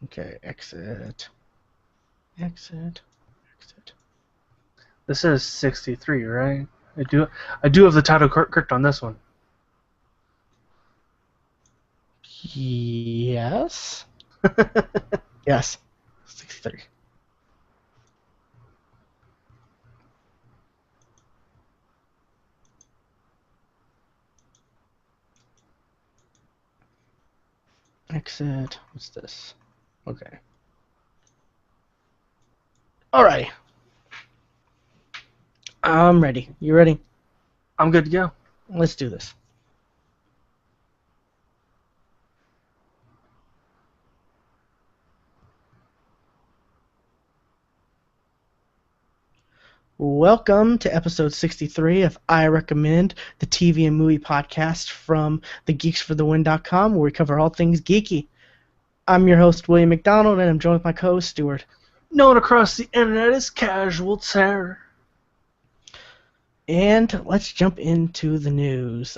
Okay, exit. Exit. Exit. This is 63, right? I do have the title correct on this one. Yes. Yes. 63. Exit. What's this? Okay. Alright. I'm ready. You ready? I'm good to go. Let's do this. Welcome to episode 63 of I Recommend, the TV and movie podcast from the GeeksFTW.com, where we cover all things geeky. I'm your host, William McDonald, and I'm joined with my co-host, Stuart. Known across the internet as Casual Terror. And let's jump into the news.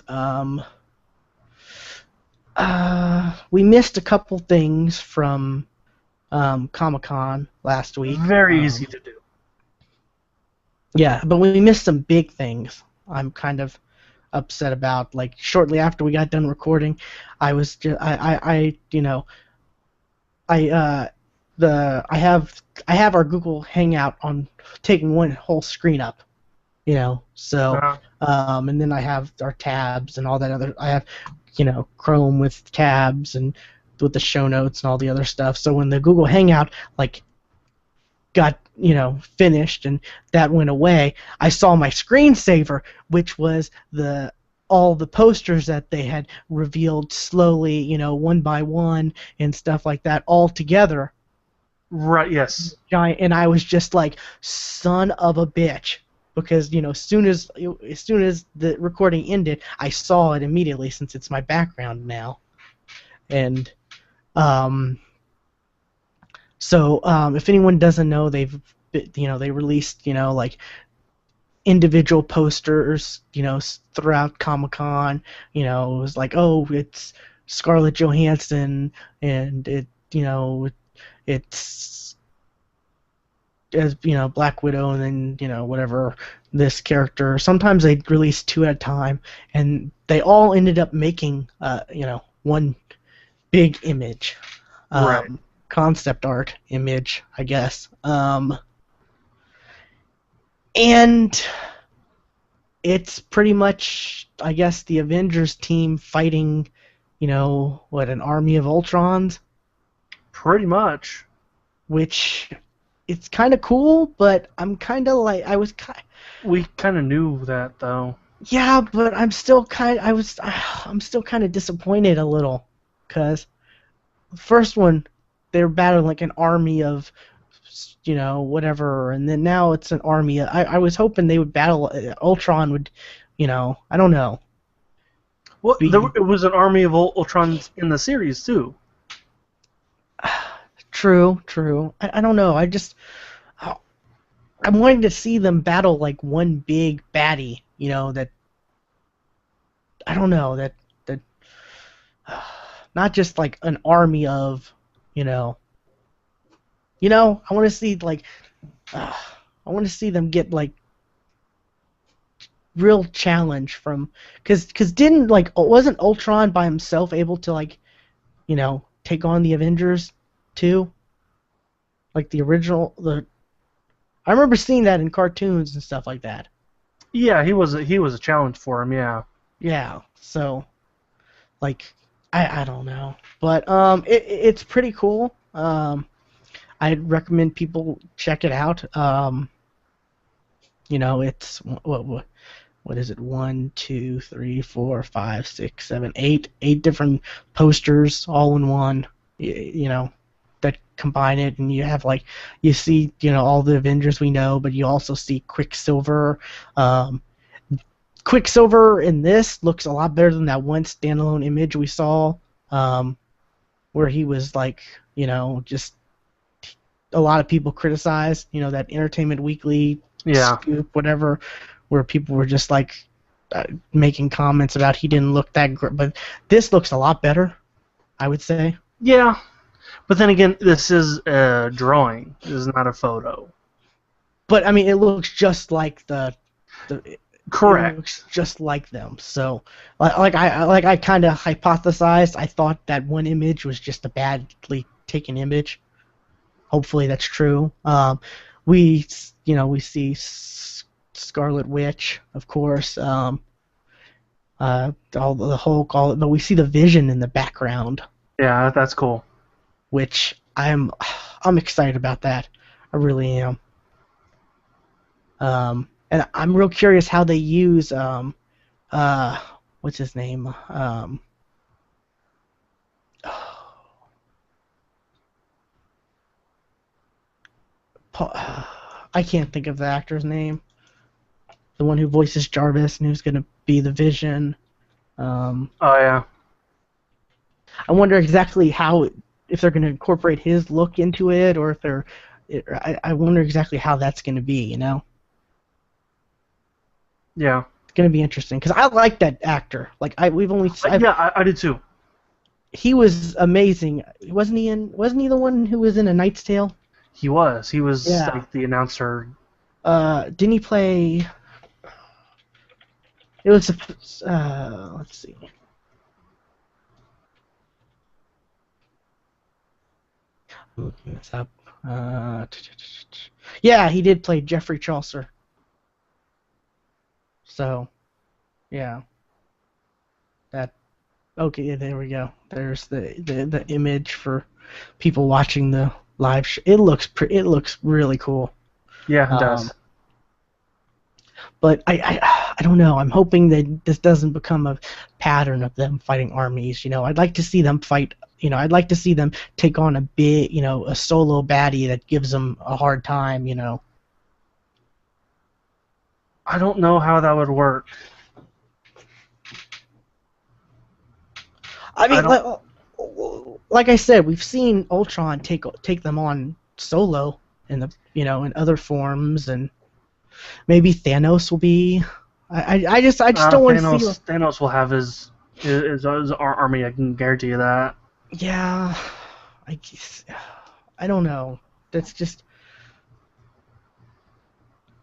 We missed a couple things from Comic-Con last week. Very easy to do. Yeah, but we missed some big things. I'm kind of upset about. Like shortly after we got done recording, I was just I have our Google Hangout on taking one whole screen up, so and then I have our tabs and all that other. I have Chrome with tabs and with the show notes and all the other stuff. So when the Google Hangout got finished and that went away, I saw my screensaver, which was all the posters that they had revealed slowly, one by one and stuff like that, all together. Right, yes. Giant, and I was just like, son of a bitch, because as soon as the recording ended, I saw it immediately since it's my background now, and so if anyone doesn't know, they released like individual posters throughout Comic-Con. It was like, oh, it's Scarlett Johansson, and it's as Black Widow, and then whatever this character. Sometimes they release two at a time, and they all ended up making one big image. Right. Concept art image, I guess. And it's pretty much, I guess, the Avengers team fighting, an army of Ultrons? Pretty much. Which, it's kind of cool, but I'm kind of like, We kind of knew that, though. Yeah, but I'm still kind of disappointed a little, because the first one, they're battling like an army of, whatever, and then now it's an army. I was hoping they would battle. Ultron would, I don't know. Well, it was an army of Ultrons in the series too. True. I don't know. I'm wanting to see them battle like one big baddie. That. I don't know that. Not just like an army of. I want to see them get like real challenge from, because wasn't Ultron by himself able to take on the Avengers too? Like the original I remember seeing that in cartoons and stuff like that. Yeah, he was a challenge for him. Yeah. Yeah. So, I don't know, but it's pretty cool. I'd recommend people check it out. It's what is it? 1, 2, 3, 4, 5, 6, 7, 8 different posters all in one. That combine it, and you have you see all the Avengers we know, but you also see Quicksilver. Quicksilver in this looks a lot better than that one standalone image we saw, where he was just a lot of people criticized, that Entertainment Weekly scoop, whatever, where people were just making comments about he didn't look that great. But this looks a lot better, I would say. Yeah, But then again, this is a drawing. This is not a photo. But I mean, it looks just like the Correct. It looks just like them. So, I kind of hypothesized. I thought that one image was just a badly taken image. Hopefully, that's true. We see Scarlet Witch, of course. All the Hulk, but we see the Vision in the background. Yeah, that's cool. Which I'm excited about that. I really am. And I'm real curious how they use what's his name? I can't think of the actor's name. The one who voices Jarvis and who's going to be the Vision. Oh yeah. I wonder exactly if they're going to incorporate his look into it, or if I wonder exactly how that's going to be. You know. Yeah. It's going to be interesting because I like that actor. Like I did too. He was amazing. Wasn't he the one who was in A Knight's Tale? He was. He was like the announcer. Didn't he play? It was let's see. I'm looking this up. Yeah, he did play Geoffrey Chaucer. So, yeah. Okay, there we go. There's the image for people watching the live show. It looks really cool. Yeah, it does. But I don't know. I'm hoping that this doesn't become a pattern of them fighting armies. You know, I'd like to see them fight. You know, I'd like to see them take on a solo baddie that gives them a hard time. You know. I don't know how that would work. I mean, like I said, we've seen Ultron take them on solo in in other forms, and maybe Thanos will be. I just don't want to see. Thanos will have his army. I can guarantee you that. Yeah, I don't know. That's just.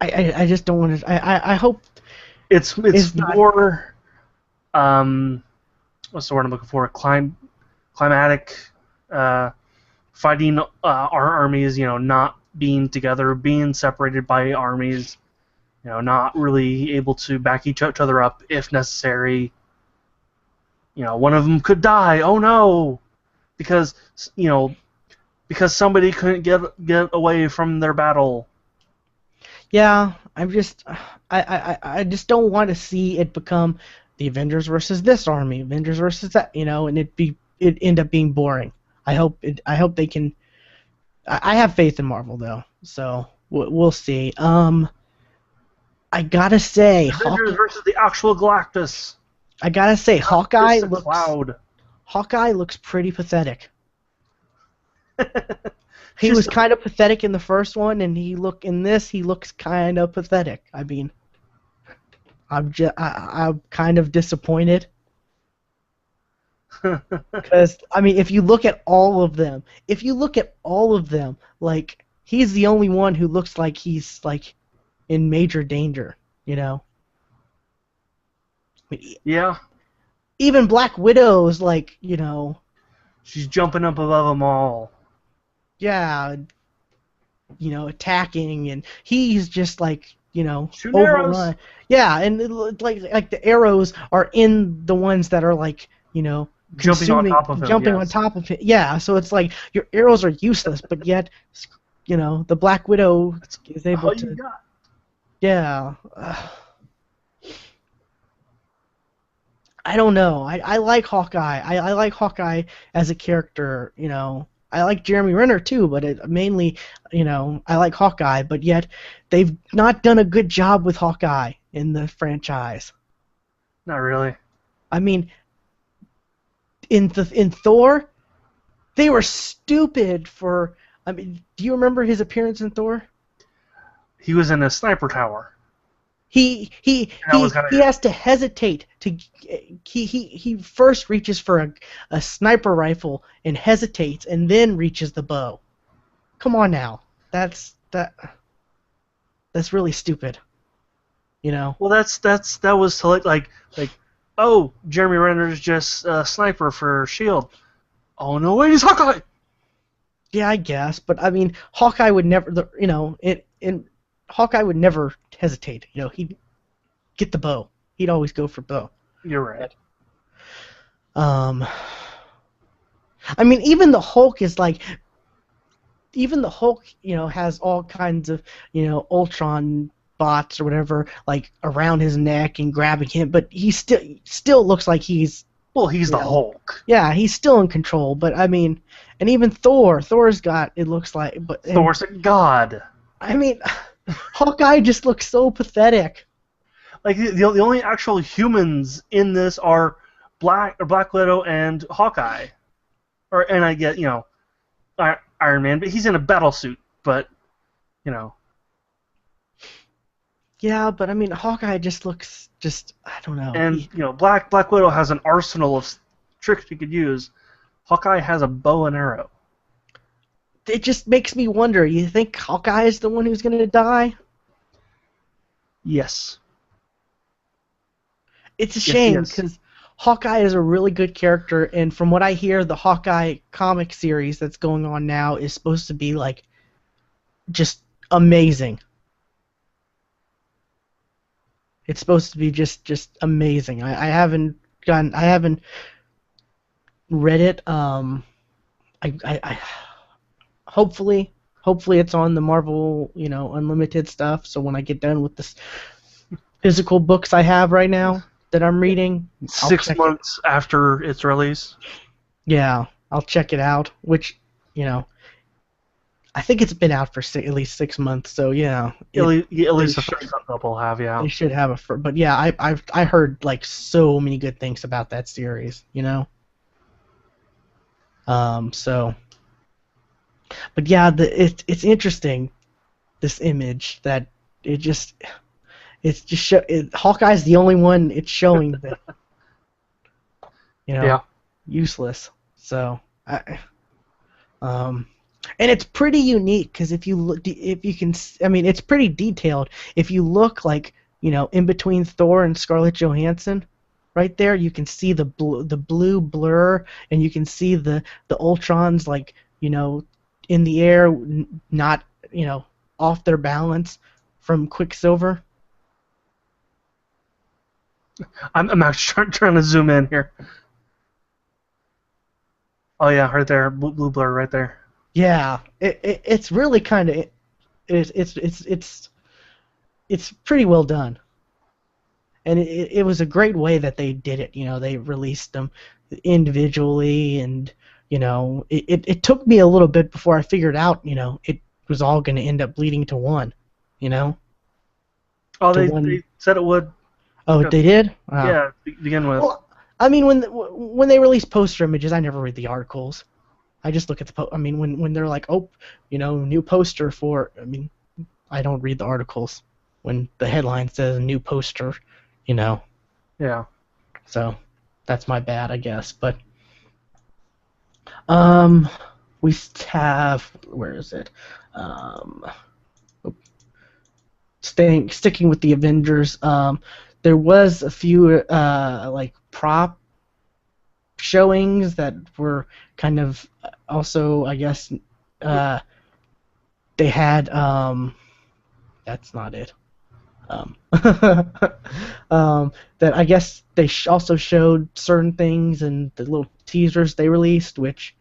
I just don't want to. I hope. It's more. What's the word I'm looking for? Climatic. Fighting our armies. You know, not being together, being separated by armies. You know, not really able to back each other up if necessary. You know, one of them could die. Oh no, because somebody couldn't get away from their battle. Yeah, I just don't want to see it become the Avengers versus this army, Avengers versus that, and it end up being boring. I hope they can. I have faith in Marvel though, so we'll see. I gotta say, Avengers versus the actual Galactus. I gotta say, Hawkeye looks pretty pathetic. He was kind of pathetic in the first one, and he looks kind of pathetic. I mean, I'm kind of disappointed. Because I mean, if you look at all of them, like he's the only one who looks like he's like in major danger, you know. I mean, yeah. Even Black Widow's like, she's jumping up above them all. Yeah, attacking, and he's just like, shooting arrows. Yeah, and like the arrows are in the ones that are like, jumping on top of him. On top of it. Yeah, so it's like your arrows are useless, but yet, the Black Widow is able to. Yeah. I don't know. I like Hawkeye. I like Hawkeye as a character, I like Jeremy Renner too, but mainly, I like Hawkeye, but yet they've not done a good job with Hawkeye in the franchise. Not really. I mean, in Thor, they were stupid for. I mean, do you remember his appearance in Thor? He was in a sniper tower. He has to hesitate to he first reaches for a sniper rifle and hesitates and then reaches the bow. Come on now. That's really stupid. You know? Well, that was to like oh, Jeremy Renner's just a sniper for S.H.I.E.L.D. Oh no, wait, he's Hawkeye. Yeah, I guess, but I mean, Hawkeye would never, Hawkeye would never hesitate. You know, he'd get the bow. He'd always go for bow. You're right. I mean, even the Hulk, has all kinds of, Ultron bots or whatever, like around his neck and grabbing him, but he still looks like he's. Well, he's the Hulk. Yeah, he's still in control, but I mean, and even Thor's got, it looks like, but Thor's a god. I mean, Hawkeye just looks so pathetic. Like the only actual humans in this are Black Widow and Hawkeye, and I get Iron Man, but he's in a battle suit. But Yeah, but I mean, Hawkeye just looks I don't know. And Black Widow has an arsenal of tricks she could use. Hawkeye has a bow and arrow. It just makes me wonder. You think Hawkeye is the one who's going to die? Yes. It's a shame because Hawkeye is a really good character, and from what I hear, the Hawkeye comic series that's going on now is supposed to be like just amazing. It's supposed to be just amazing. I haven't read it. I hopefully it's on the Marvel, Unlimited stuff. So when I get done with this physical books I have right now that I'm reading, 6 months after its release. Yeah, I'll check it out. Which, I think it's been out for at least 6 months. So yeah, at least the first couple have, yeah. They should have but yeah, I heard like so many good things about that series, So, but yeah, it's interesting, this image that Hawkeye's the only one it's showing that, yeah, useless. So and it's pretty unique because if you can, I mean, it's pretty detailed. If you look like, in between Thor and Scarlett Johansson, right there, you can see the blue blur, and you can see the Ultrons like, in the air, not, off their balance from Quicksilver. I'm actually trying to zoom in here. Oh yeah, right there, blue blur right there. Yeah, it's really kind of it's pretty well done, and it was a great way that they did it. They released them individually, and it took me a little bit before I figured out it was all going to end up leading to one. Oh, they said it would. Oh, they did? Wow. Yeah, to begin with. Well, I mean, when they release poster images, I never read the articles. I just look at when they're like, oh, new poster for. I mean, I don't read the articles when the headline says new poster. Yeah. So that's my bad, I guess. But we have, where is it? Sticking with the Avengers. There was a few like prop showings that were kind of also, I guess, they had that's not it. That I guess they also showed certain things in the little teasers they released, which,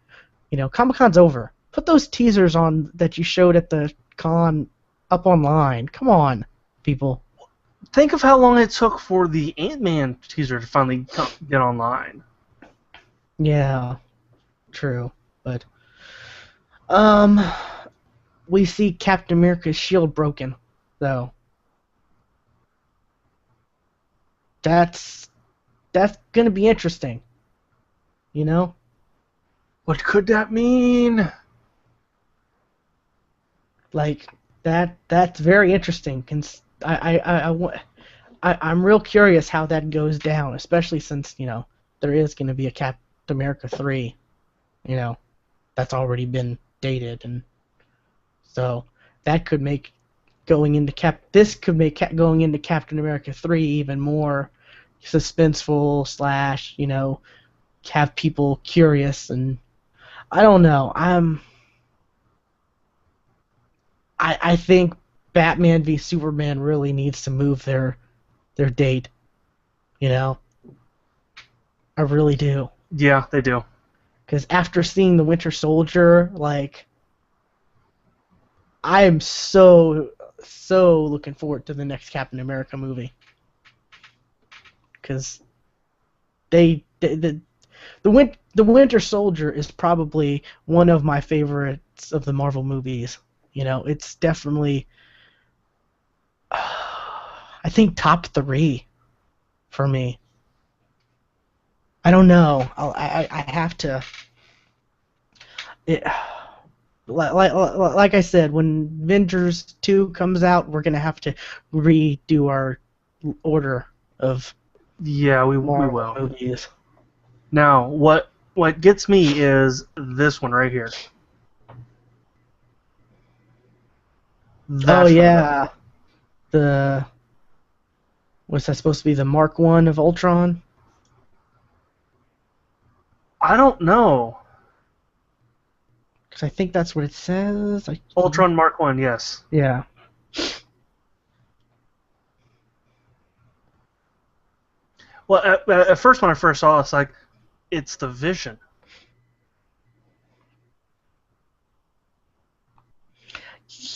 Comic-Con's over. Put those teasers on that you showed at the con up online. Come on, people. Think of how long it took for the Ant-Man teaser to finally get online. Yeah, true. But we see Captain America's shield broken, though. That's gonna be interesting. What could that mean? Like that's very interesting. I'm real curious how that goes down, especially since there is going to be a Captain America 3. That's already been dated, and so that could make going into going into Captain America 3 even more suspenseful / have people curious, and I don't know. I think Batman v Superman really needs to move their date. I really do. Yeah, they do. Because after seeing the Winter Soldier, I am so looking forward to the next Captain America movie. Because the Winter Soldier is probably one of my favorites of the Marvel movies. It's definitely, I think, top 3 for me. I don't know. I have to. Like I said, when Avengers 2 comes out, we're gonna have to redo our order of we will. movies. Now, what gets me is this one right here. Oh yeah, what's that supposed to be? The Mark I of Ultron? I don't know. Because I think that's what it says. Ultron Mark I, yes. Yeah. Well, at first when I first saw it, it's the Vision.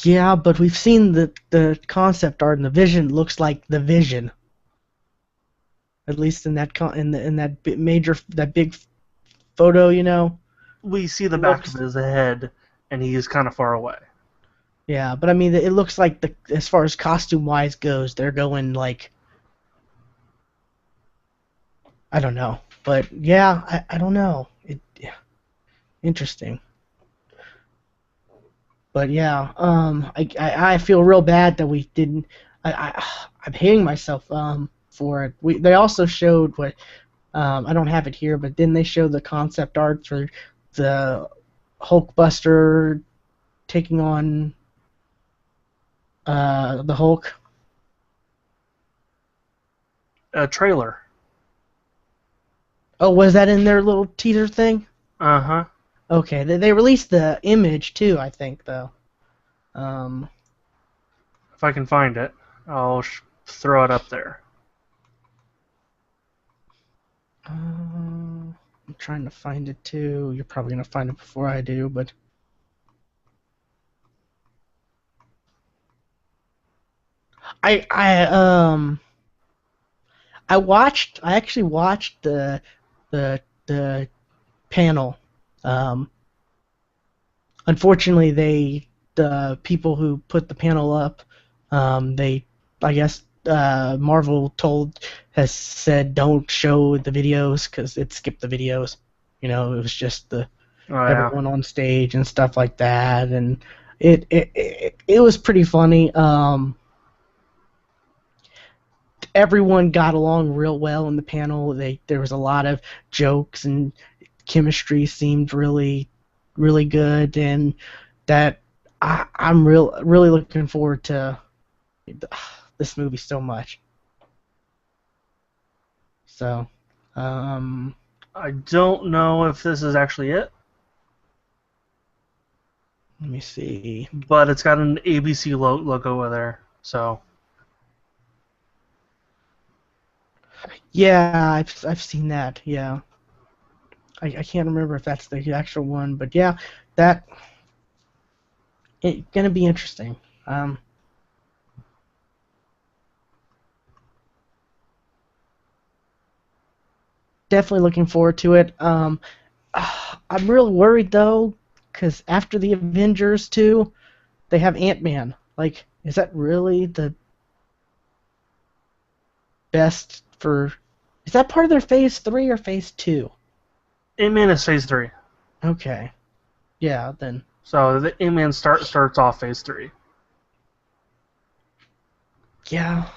Yeah, but we've seen the concept art, and the Vision looks like the Vision. At least in that that big photo, We see the back of his head, and he is kind of far away. Yeah, but I mean, it looks like as far as costume-wise goes, they're going I don't know, but yeah, I don't know. Interesting. But yeah, I feel real bad that we didn't. I'm hating myself for it. They also showed what I don't have it here, but didn't they show the concept art for the Hulkbuster taking on the Hulk? A trailer. Oh, was that in their little teaser thing? Uh-huh. Okay, they released the image too, I think, though. If I can find it, I'll throw it up there. I'm trying to find it too. You're probably gonna find it before I do, but I actually watched the panel. Unfortunately, the people who put the panel up, I guess Marvel has said don't show the videos because it skipped the videos. It was just everyone on stage and stuff like that, and it was pretty funny. Everyone got along real well in the panel. There was a lot of jokes, and chemistry seemed really, really good, and that I'm really looking forward to this movie so much. So, I don't know if this is actually it. Let me see. But it's got an ABC logo over there, so. Yeah, I've seen that. Yeah, I can't remember if that's the actual one, but yeah, it's gonna be interesting. Definitely looking forward to it. I'm real worried though, because after the Avengers 2, they have Ant-Man. Is that really the best for? Is that part of their Phase 3 or Phase 2? Ant-Man is Phase 3. Okay. Yeah, then. So the Ant-Man starts off Phase 3. Yeah.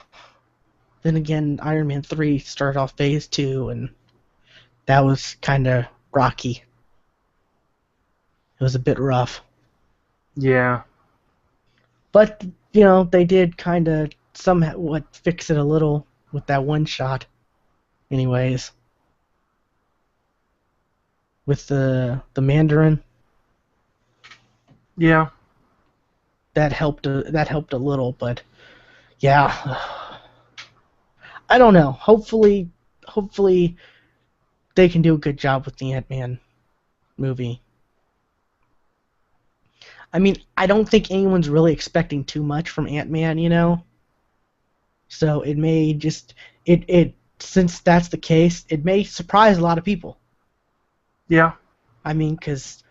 then again, Iron Man 3 started off Phase 2, and that was kind of rocky. It was a bit rough. Yeah. But, you know, they did kind of somewhat fix it a little with that one shot. Anyways. With the Mandarin. Yeah. That helped a little, but yeah. I don't know. Hopefully they can do a good job with the Ant-Man movie. I mean, I don't think anyone's really expecting too much from Ant-Man, you know? So it may just it since that's the case, it may surprise a lot of people. Yeah. I mean, cuz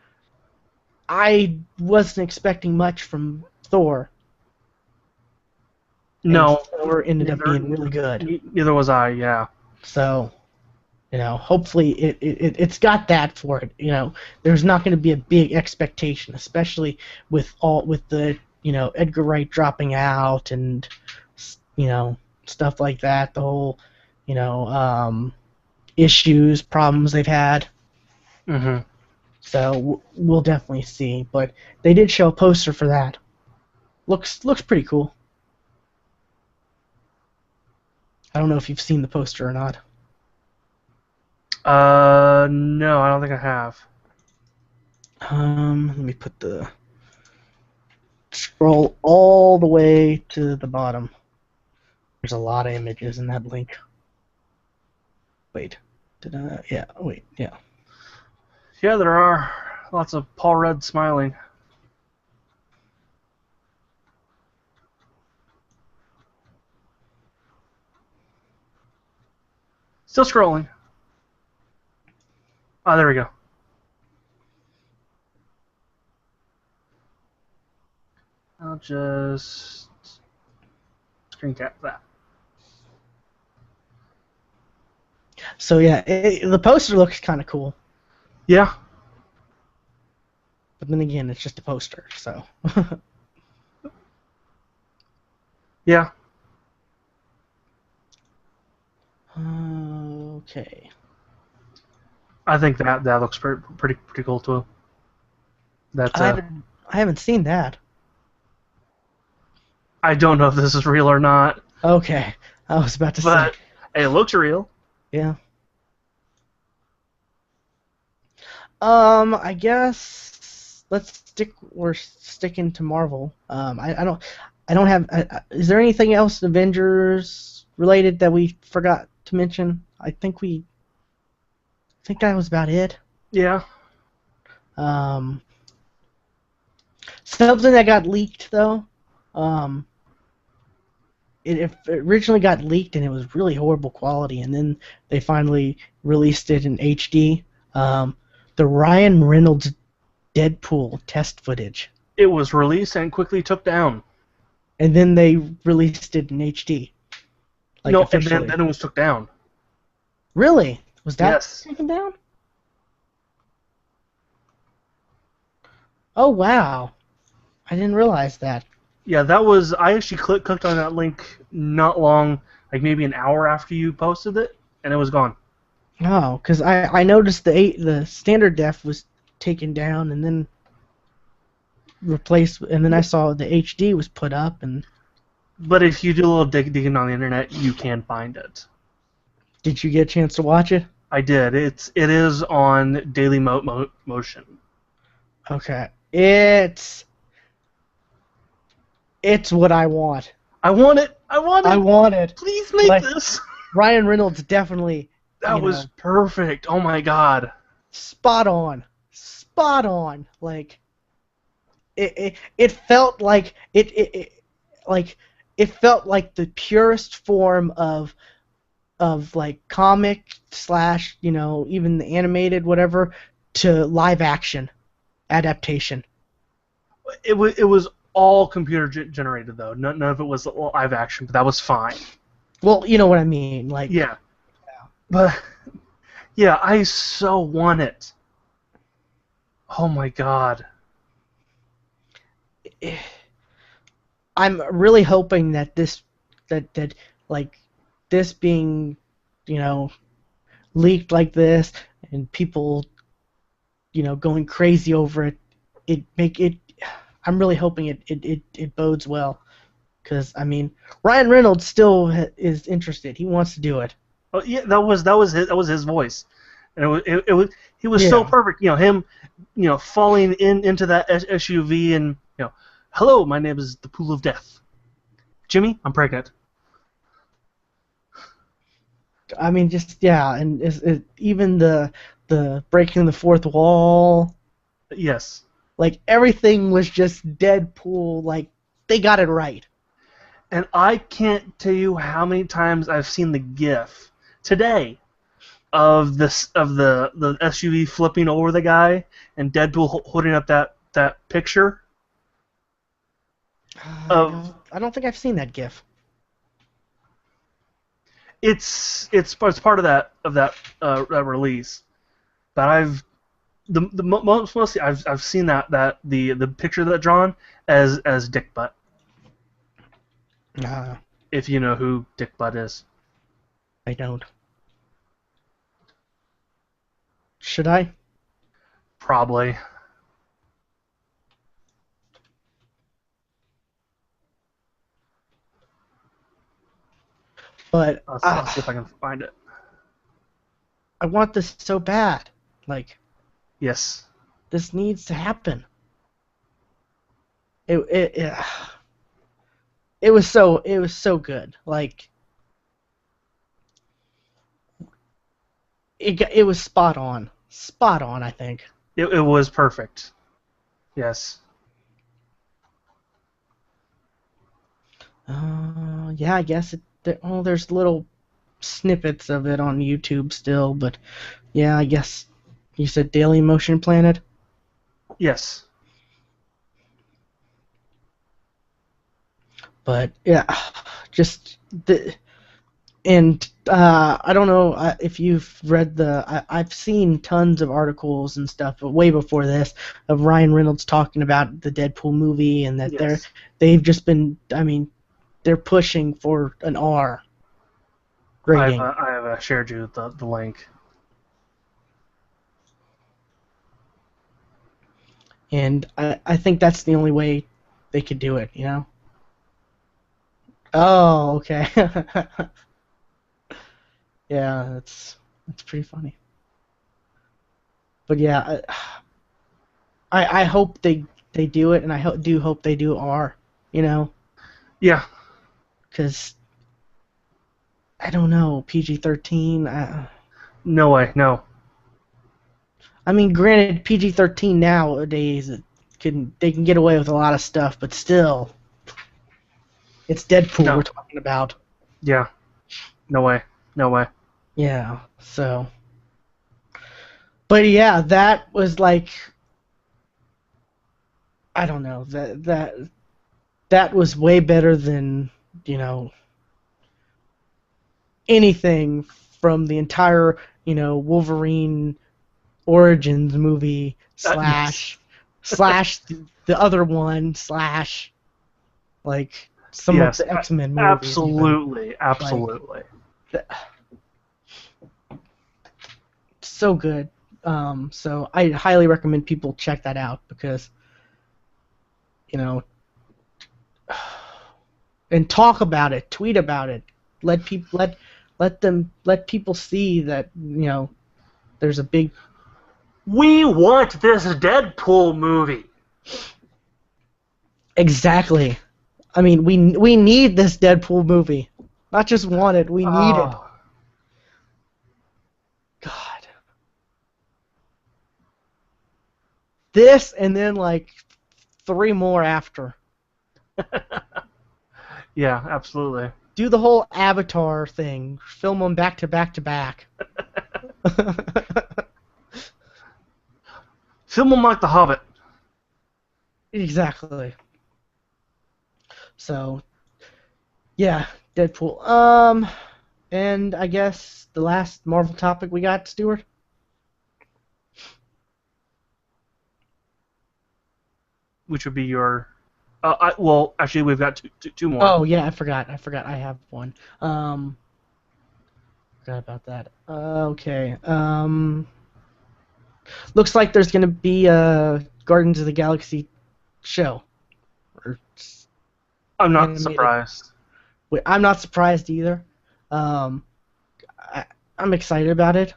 I wasn't expecting much from Thor. No. And Thor ended up being really good. Neither was I, yeah. So, you know, hopefully it's got that for it. You know, there's not going to be a big expectation, especially with the, you know, Edgar Wright dropping out and, you know, stuff like that. The whole, you know, problems they've had. Mm-hmm. So we'll definitely see. But they did show a poster for that. Looks pretty cool. I don't know if you've seen the poster or not. No, I don't think I have. Let me scroll all the way to the bottom. There's a lot of images in that link. Wait, yeah, wait, yeah. Yeah, there are lots of Paul Rudd smiling. Still scrolling. Oh, there we go. I'll just screen cap that. So yeah, the poster looks kind of cool. Yeah. But then again, it's just a poster, so. Yeah. Okay. I think that looks pretty cool too. That's I haven't seen that. I don't know if this is real or not. Okay, I was about to say. But it looks real. Yeah. I guess we're sticking to Marvel. I don't have. Is there anything else Avengers related that we forgot to mention? I think that was about it. Yeah. Something that got leaked though. It originally got leaked and it was really horrible quality, and then they finally released it in HD. The Ryan Reynolds Deadpool test footage. It was released and quickly took down. And then they released it in HD. Like, no, and then it was took down. Really? Was that yes. taken down? Oh, wow. I didn't realize that. Yeah, that was... I actually clicked on that link not long, like maybe an hour after you posted it, and it was gone. Oh, because I noticed the standard def was taken down and then replaced, and then I saw the HD was put up. But if you do a little digging on the internet, you can find it. Did you get a chance to watch it? I did. It is on Daily Motion. Okay. It's what I want. I want it. I want it. Please make this. Ryan Reynolds definitely. That was perfect. Oh my god. Spot on. Like it felt like it felt like the purest form of like comic / even the animated whatever to live action adaptation. It was all computer generated though. None of it was live action, but that was fine. Well, you know what I mean, like yeah. But yeah, I so want it. Oh my god. I'm really hoping that like this being, you know, leaked like this and people, you know, going crazy over it, I'm really hoping it bodes well, because I mean, Ryan Reynolds still is interested. He wants to do it. Oh yeah, that was his voice, and it was he was so Yeah. perfect. Him, falling into that SUV and hello, my name is the Pool of Death. Jimmy, I'm pregnant. I mean, just yeah, and even the breaking the fourth wall, Yes. like everything was just Deadpool. Like they got it right. And I can't tell you how many times I've seen the GIF today of the SUV flipping over the guy and Deadpool holding up that picture of I don't think I've seen that GIF. it's part of that release. But mostly I've seen that the picture that drawn as Dick Butt. If you know who Dick Butt is. I don't. Should I? Probably. But I'll see if I can find it. I want this so bad. Like, Yes. this needs to happen. It was so good. Like, it was spot on. Spot on, I think. It was perfect. Yes. Yeah, I guess there's little snippets of it on YouTube still, but yeah, I guess you said Daily Motion Planet. Yes. But yeah, just I don't know if you've read I've seen tons of articles and stuff, but way before this, of Ryan Reynolds talking about the Deadpool movie, and that Yes. they've just been, I mean, they're pushing for an R rating. I have shared you the link. And I think that's the only way they could do it, you know? Oh, okay. Yeah, that's pretty funny. But yeah, I hope they do it, and I do hope they do R, you know? Yeah. Because I don't know, PG-13. No way. No. I mean, granted, PG-13 nowadays they can get away with a lot of stuff, but still, it's Deadpool No. we're talking about. Yeah. No way. No way. Yeah. So. But yeah, that was like, I don't know, that was way better than, you know, anything from the entire, you know, Wolverine Origins movie slash the other one slash like some Yes. of the X-Men movies. Absolutely. Even. Absolutely. Like, so good. So I highly recommend people check that out, because, you know, and talk about it, tweet about it, let people see that, you know, there's a big. We want this Deadpool movie. Exactly. I mean, we need this Deadpool movie. Not just want it, we need it. God. This, and then like 3 more after. Yeah, absolutely. Do the whole Avatar thing. Film them back to back to back. Film them like The Hobbit. Exactly. So, yeah, Deadpool. And I guess the last Marvel topic we got, Stuart? Which would be your... well, actually, we've got two more. Oh, yeah, I forgot. I have one. Forgot about that. Okay. Looks like there's gonna be a Guardians of the Galaxy show. Or I'm not animated. surprised. I'm not surprised either. Um, I'm excited about it.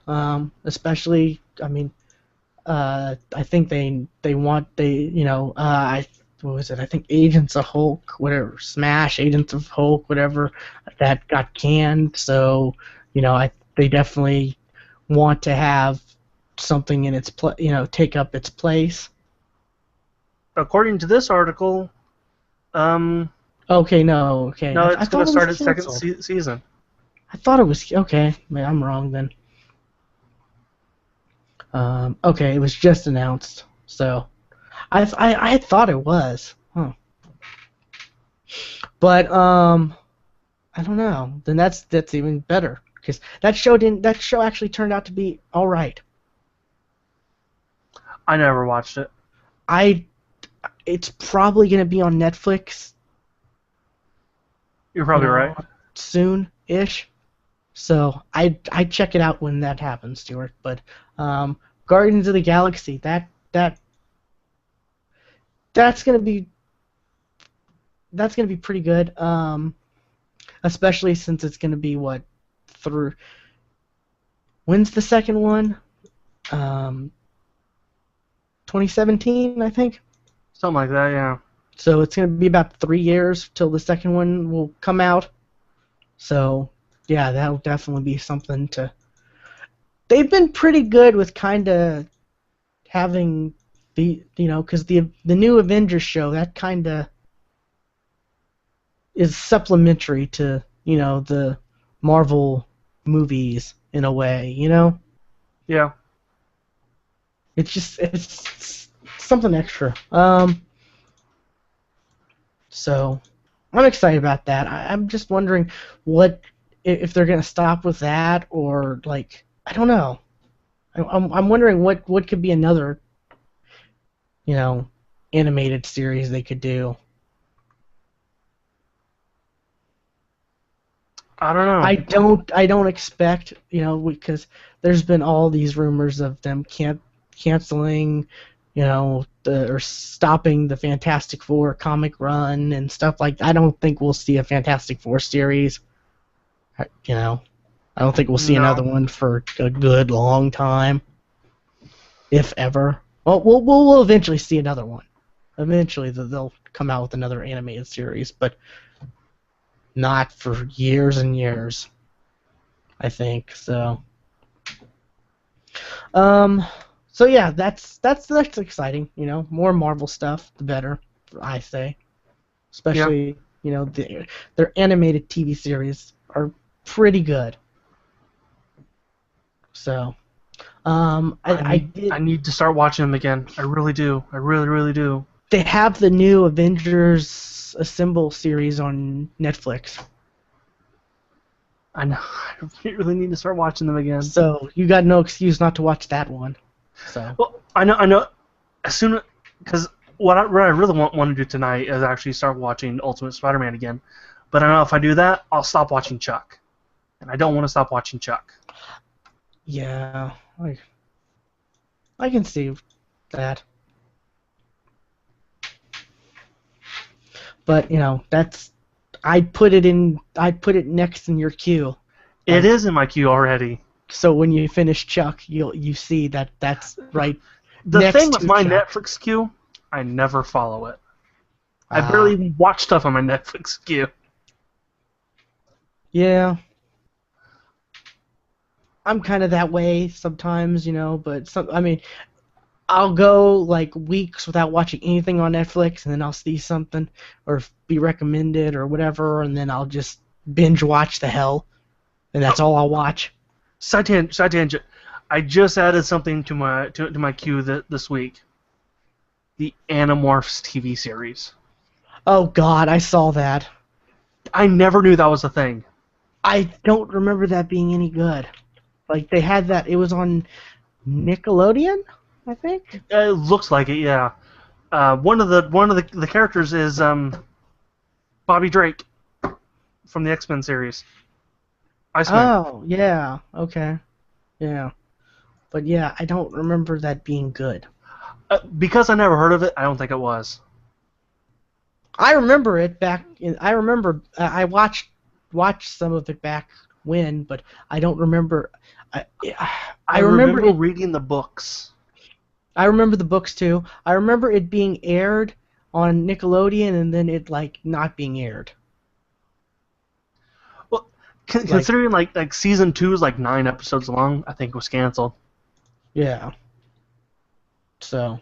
Especially, I mean, I think what was it? I think Agents of Hulk, whatever, Smash, Agents of Hulk, whatever, that got canned. So, they definitely want to have something in its take up its place. According to this article, Okay, no, okay. no, I it's going thought to it was start its canceled. second season. I thought it was okay. I'm wrong then. Okay, it was just announced, so I thought it was, huh? But I don't know. Then that's even better because that show actually turned out to be all right. I never watched it. It's probably gonna be on Netflix. You're probably right. Soon-ish. So I check it out when that happens, Stuart. But Guardians of the Galaxy, that's gonna be pretty good. Especially since it's gonna be through. When's the second one? 2017, I think. Something like that, yeah. So it's gonna be about 3 years till the second one will come out. So yeah, that'll definitely be something to. They've been pretty good with kind of having because the new Avengers show, that kind of is supplementary to the Marvel movies in a way, Yeah. It's something extra. So I'm excited about that. I'm just wondering if they're gonna stop with that, or I don't know. I'm wondering what could be another animated series they could do. I don't know. I don't expect, because there's been all these rumors of them canceling, or stopping the Fantastic Four comic run and stuff like that. I don't think we'll see a Fantastic Four series. I don't think we'll see another one for a good long time, if ever. Well, we'll eventually see another one. Eventually, they'll come out with another animated series, but not for years and years, I think. So yeah, that's exciting. More Marvel stuff, the better, I say. Especially, their animated TV series are pretty good. So, I need to start watching them again. I really do. I really, really do. They have the new Avengers Assemble series on Netflix. I know. I really need to start watching them again. So you got no excuse not to watch that one. So. Well, I know. As soon because what I really want to do tonight is actually start watching Ultimate Spider-Man again. But I know if I do that, I'll stop watching Chuck, and I don't want to stop watching Chuck. Yeah, I can see that. But I put it next in your queue. It is in my queue already. So when you finish Chuck, you see that's right. The thing with my Chuck. Netflix queue, I never follow it. I barely even watch stuff on my Netflix queue. Yeah. I'm kind of that way sometimes, but I'll go weeks without watching anything on Netflix, and then I'll see something or be recommended or whatever, and then I'll just binge watch the hell, and that's all I'll watch. Side tangent. I just added something to my queue this week. The Animorphs TV series. Oh God, I saw that. I never knew that was a thing. I don't remember that being any good. They had that. It was on Nickelodeon, I think. It looks like it, yeah. One of the characters is Bobby Drake from the X-Men series. Iceman. Oh, yeah. Okay. Yeah. But yeah, I don't remember that being good. Because I never heard of it, I don't think it was. I remember it back in. I remember I watched some of it back when, but I don't remember. I I remember remember it. reading the books. I remember the books too. I remember it being aired on Nickelodeon and then it like not being aired. Well, considering like season 2 is like 9 episodes long, I think it was canceled. Yeah. So.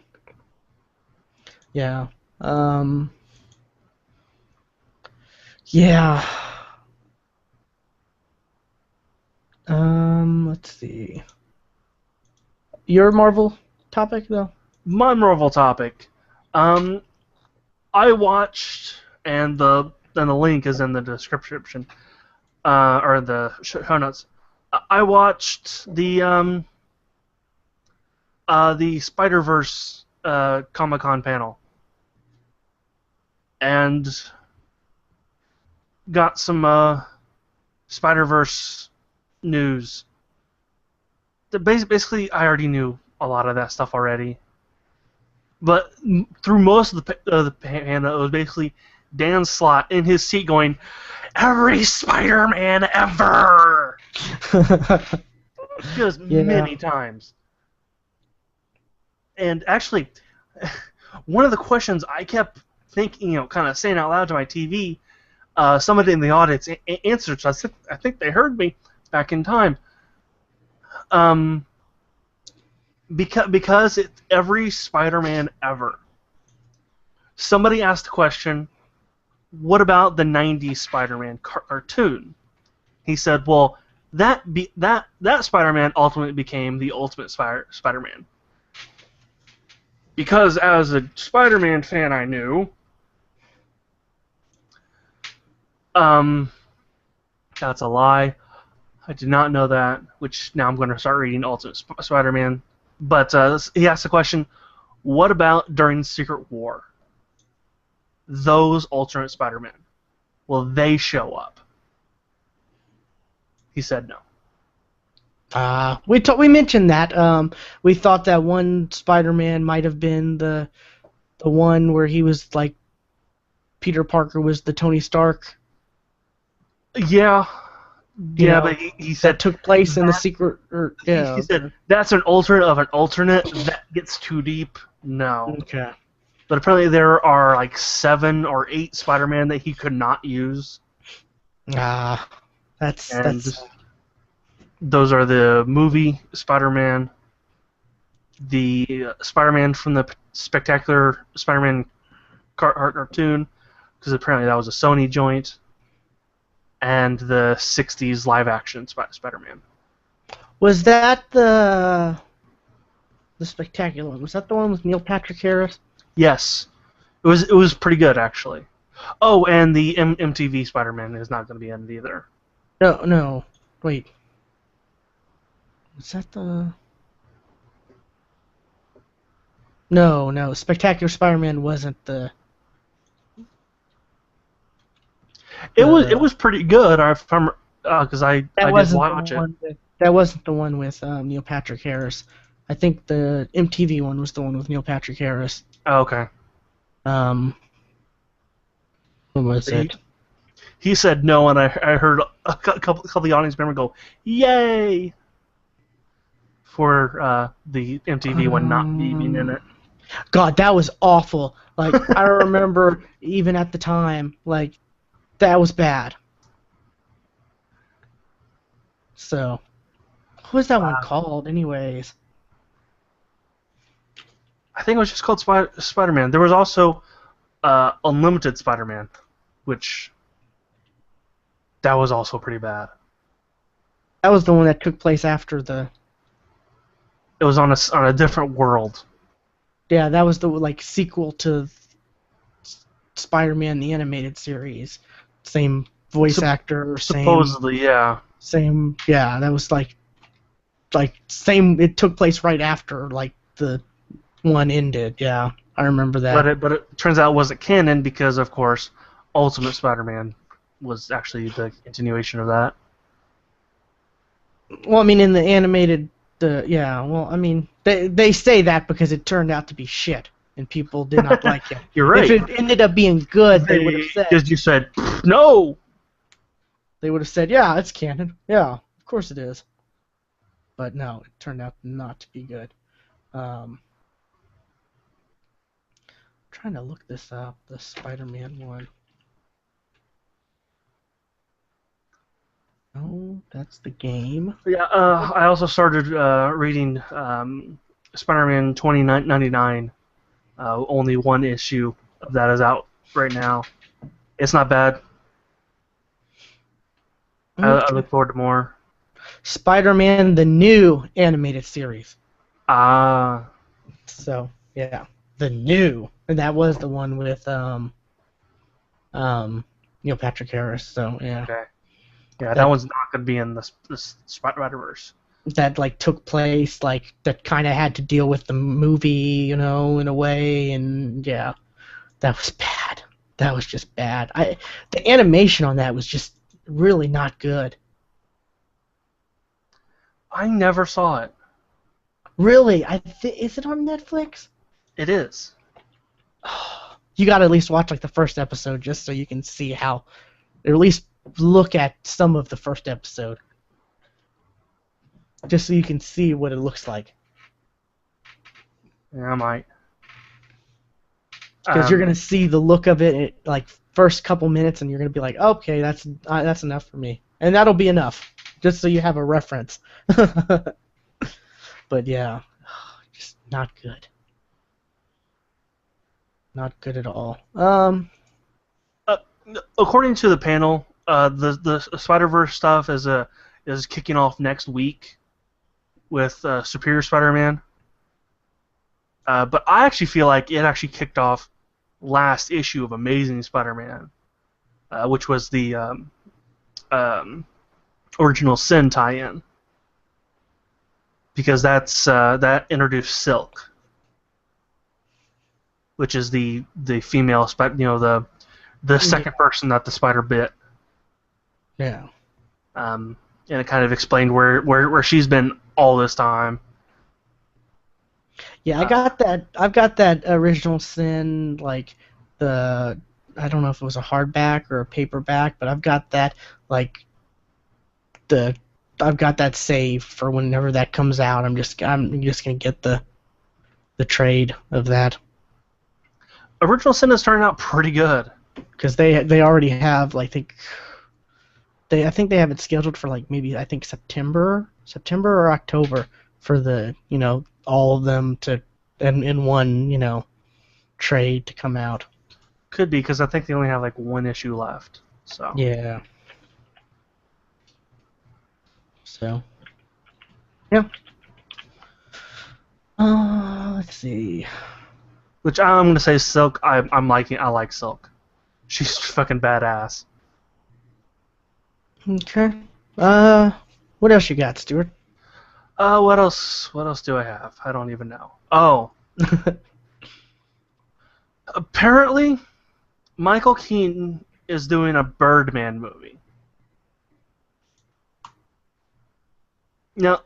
Yeah. Yeah. Let's see. Your Marvel topic though? My Marvel topic. I watched, and the link is in the description, or the show notes. I watched the Spider-Verse Comic-Con panel, and got some Spider-Verse news. Basically, I already knew a lot of that stuff already. But through most of the panel, it was basically Dan Slott in his seat going, "Every Spider-Man ever!" Just many times. And actually, one of the questions I kept thinking, kind of saying out loud to my TV, somebody in the audience answered, so I think they heard me back in time. Because it's every Spider-Man ever. Somebody asked the question, what about the 90s Spider-Man cartoon? He said, well, that Spider-Man ultimately became the Ultimate Spider-Man. Because as a Spider-Man fan I knew, that's a lie. I did not know that, which now I'm going to start reading Ultimate Spider-Man. But he asked the question, what about during Secret War? Those alternate Spider-Men, will they show up? He said no. We mentioned that. We thought that one Spider-Man might have been the one where he was like Peter Parker was the Tony Stark. Yeah. Yeah, but he said that took place in the secret. He said that's an alternate of an alternate. That gets too deep. No. Okay. But apparently there are like 7 or 8 Spider-Man that he could not use. That's those are the movie Spider-Man, the Spider-Man from the Spectacular Spider-Man cartoon, because apparently that was a Sony joint, and the 60s live-action Spider-Man. Was that the Spectacular one? Was that the one with Neil Patrick Harris? Yes. It was pretty good, actually. Oh, and the MTV Spider-Man is not going to be in it either. No. Wait. Was that the... No. Spectacular Spider-Man wasn't the... It was pretty good, because I did watch it. That wasn't the one with Neil Patrick Harris. I think the MTV one was the one with Neil Patrick Harris. Oh, okay. What was it? He said no, and I heard a couple of the audience members go, "Yay!" for the MTV one not being in it. God, that was awful. Like I remember, even at the time, like that was bad. So, what was that one called, anyways? I think it was just called Spider-Man. There was also Unlimited Spider-Man, which that was also pretty bad. That was the one that took place after the... It was on a different world. Yeah, that was the sequel to Spider-Man the animated series. Same voice actor, supposedly, yeah. Same, yeah. That was like same. It took place right after the one ended. Yeah, I remember that. But it turns out it wasn't canon because, of course, Ultimate Spider-Man was actually the continuation of that. Well, I mean, in the animated, yeah. Well, I mean, they say that because it turned out to be shit and people did not like it. You're right. If it ended up being good, they would have said. Because you said no. They would have said, yeah, it's canon. Yeah, of course it is. But no, it turned out not to be good. Trying to look this up, the Spider-Man one. No, that's the game. Yeah, I also started reading Spider-Man 2099. Only one issue of that is out right now. It's not bad. I look forward to more. Spider-Man, the new animated series. Ah. So, yeah. The new. And that was the one with Neil Patrick Harris, so yeah. Okay. Yeah, that one's not going to be in the Spider-Verse. That took place, that kind of had to deal with the movie, in a way, and yeah, that was bad. That was just bad. The animation on that was just really not good. I never saw it. Really? Is it on Netflix? It is. You got to at least watch the first episode just so you can see how, or at least look at some of the first episode. Just so you can see what it looks like. Yeah, I might. Because you're gonna see the look of it, first couple minutes, and you're gonna be like, okay, that's enough for me, and that'll be enough, just so you have a reference. But yeah, just not good. Not good at all. According to the panel, the Spider-Verse stuff is kicking off next week with Superior Spider-Man. But I actually feel like it actually kicked off last issue of Amazing Spider-Man, which was the Original Sin tie-in, because that introduced Silk, which is the female the second person that the spider bit. Yeah. And it kind of explained where she's been all this time. Yeah, I've got that Original Sin, I don't know if it was a hardback or a paperback, but I've got that I've got that saved for whenever that comes out. I'm just gonna get the trade of that. Original Sin is turning out pretty good. Because they already have I think they have it scheduled for maybe September or October for the all of them to in one trade to come out. Could be, because I think they only have one issue left. So yeah. So yeah. Let's see. Which I'm gonna say Silk. I'm liking. I like Silk. She's fucking badass. Okay. What else you got, Stuart? What else do I have? I don't even know. Oh. Apparently, Michael Keaton is doing a Birdman movie. Now,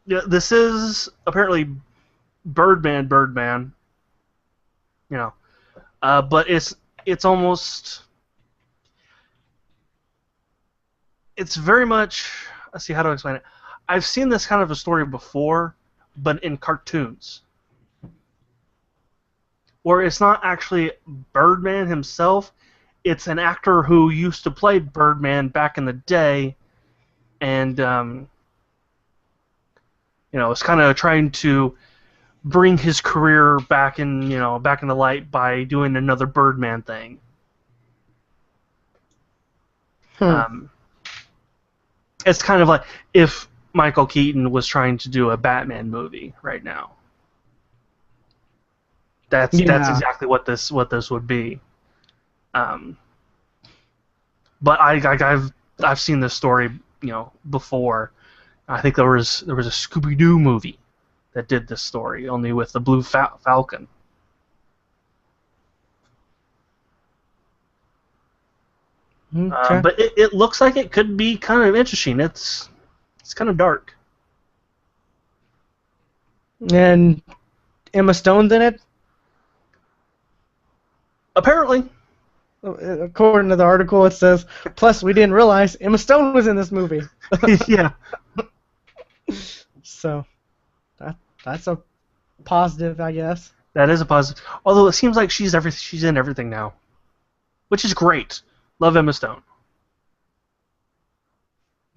this is apparently Birdman, but it's almost, it's very much, let's see, how do I explain it? I've seen this kind of a story before, but in cartoons, where it's not actually Birdman himself, it's an actor who used to play Birdman back in the day, and it's kind of trying to bring his career back in the light by doing another Birdman thing. It's kind of like if Michael Keaton was trying to do a Batman movie right now. That's exactly what this would be. But I've seen this story before. I think there was a Scooby-Doo movie that did this story, only with the Blue Falcon. Okay. But it looks like it could be kind of interesting. It's It's kind of dark. And Emma Stone's in it? Apparently. According to the article, it says, plus we didn't realize Emma Stone was in this movie. Yeah. So, that's a positive, I guess. That is a positive. Although it seems like she's in everything now, which is great. Love Emma Stone.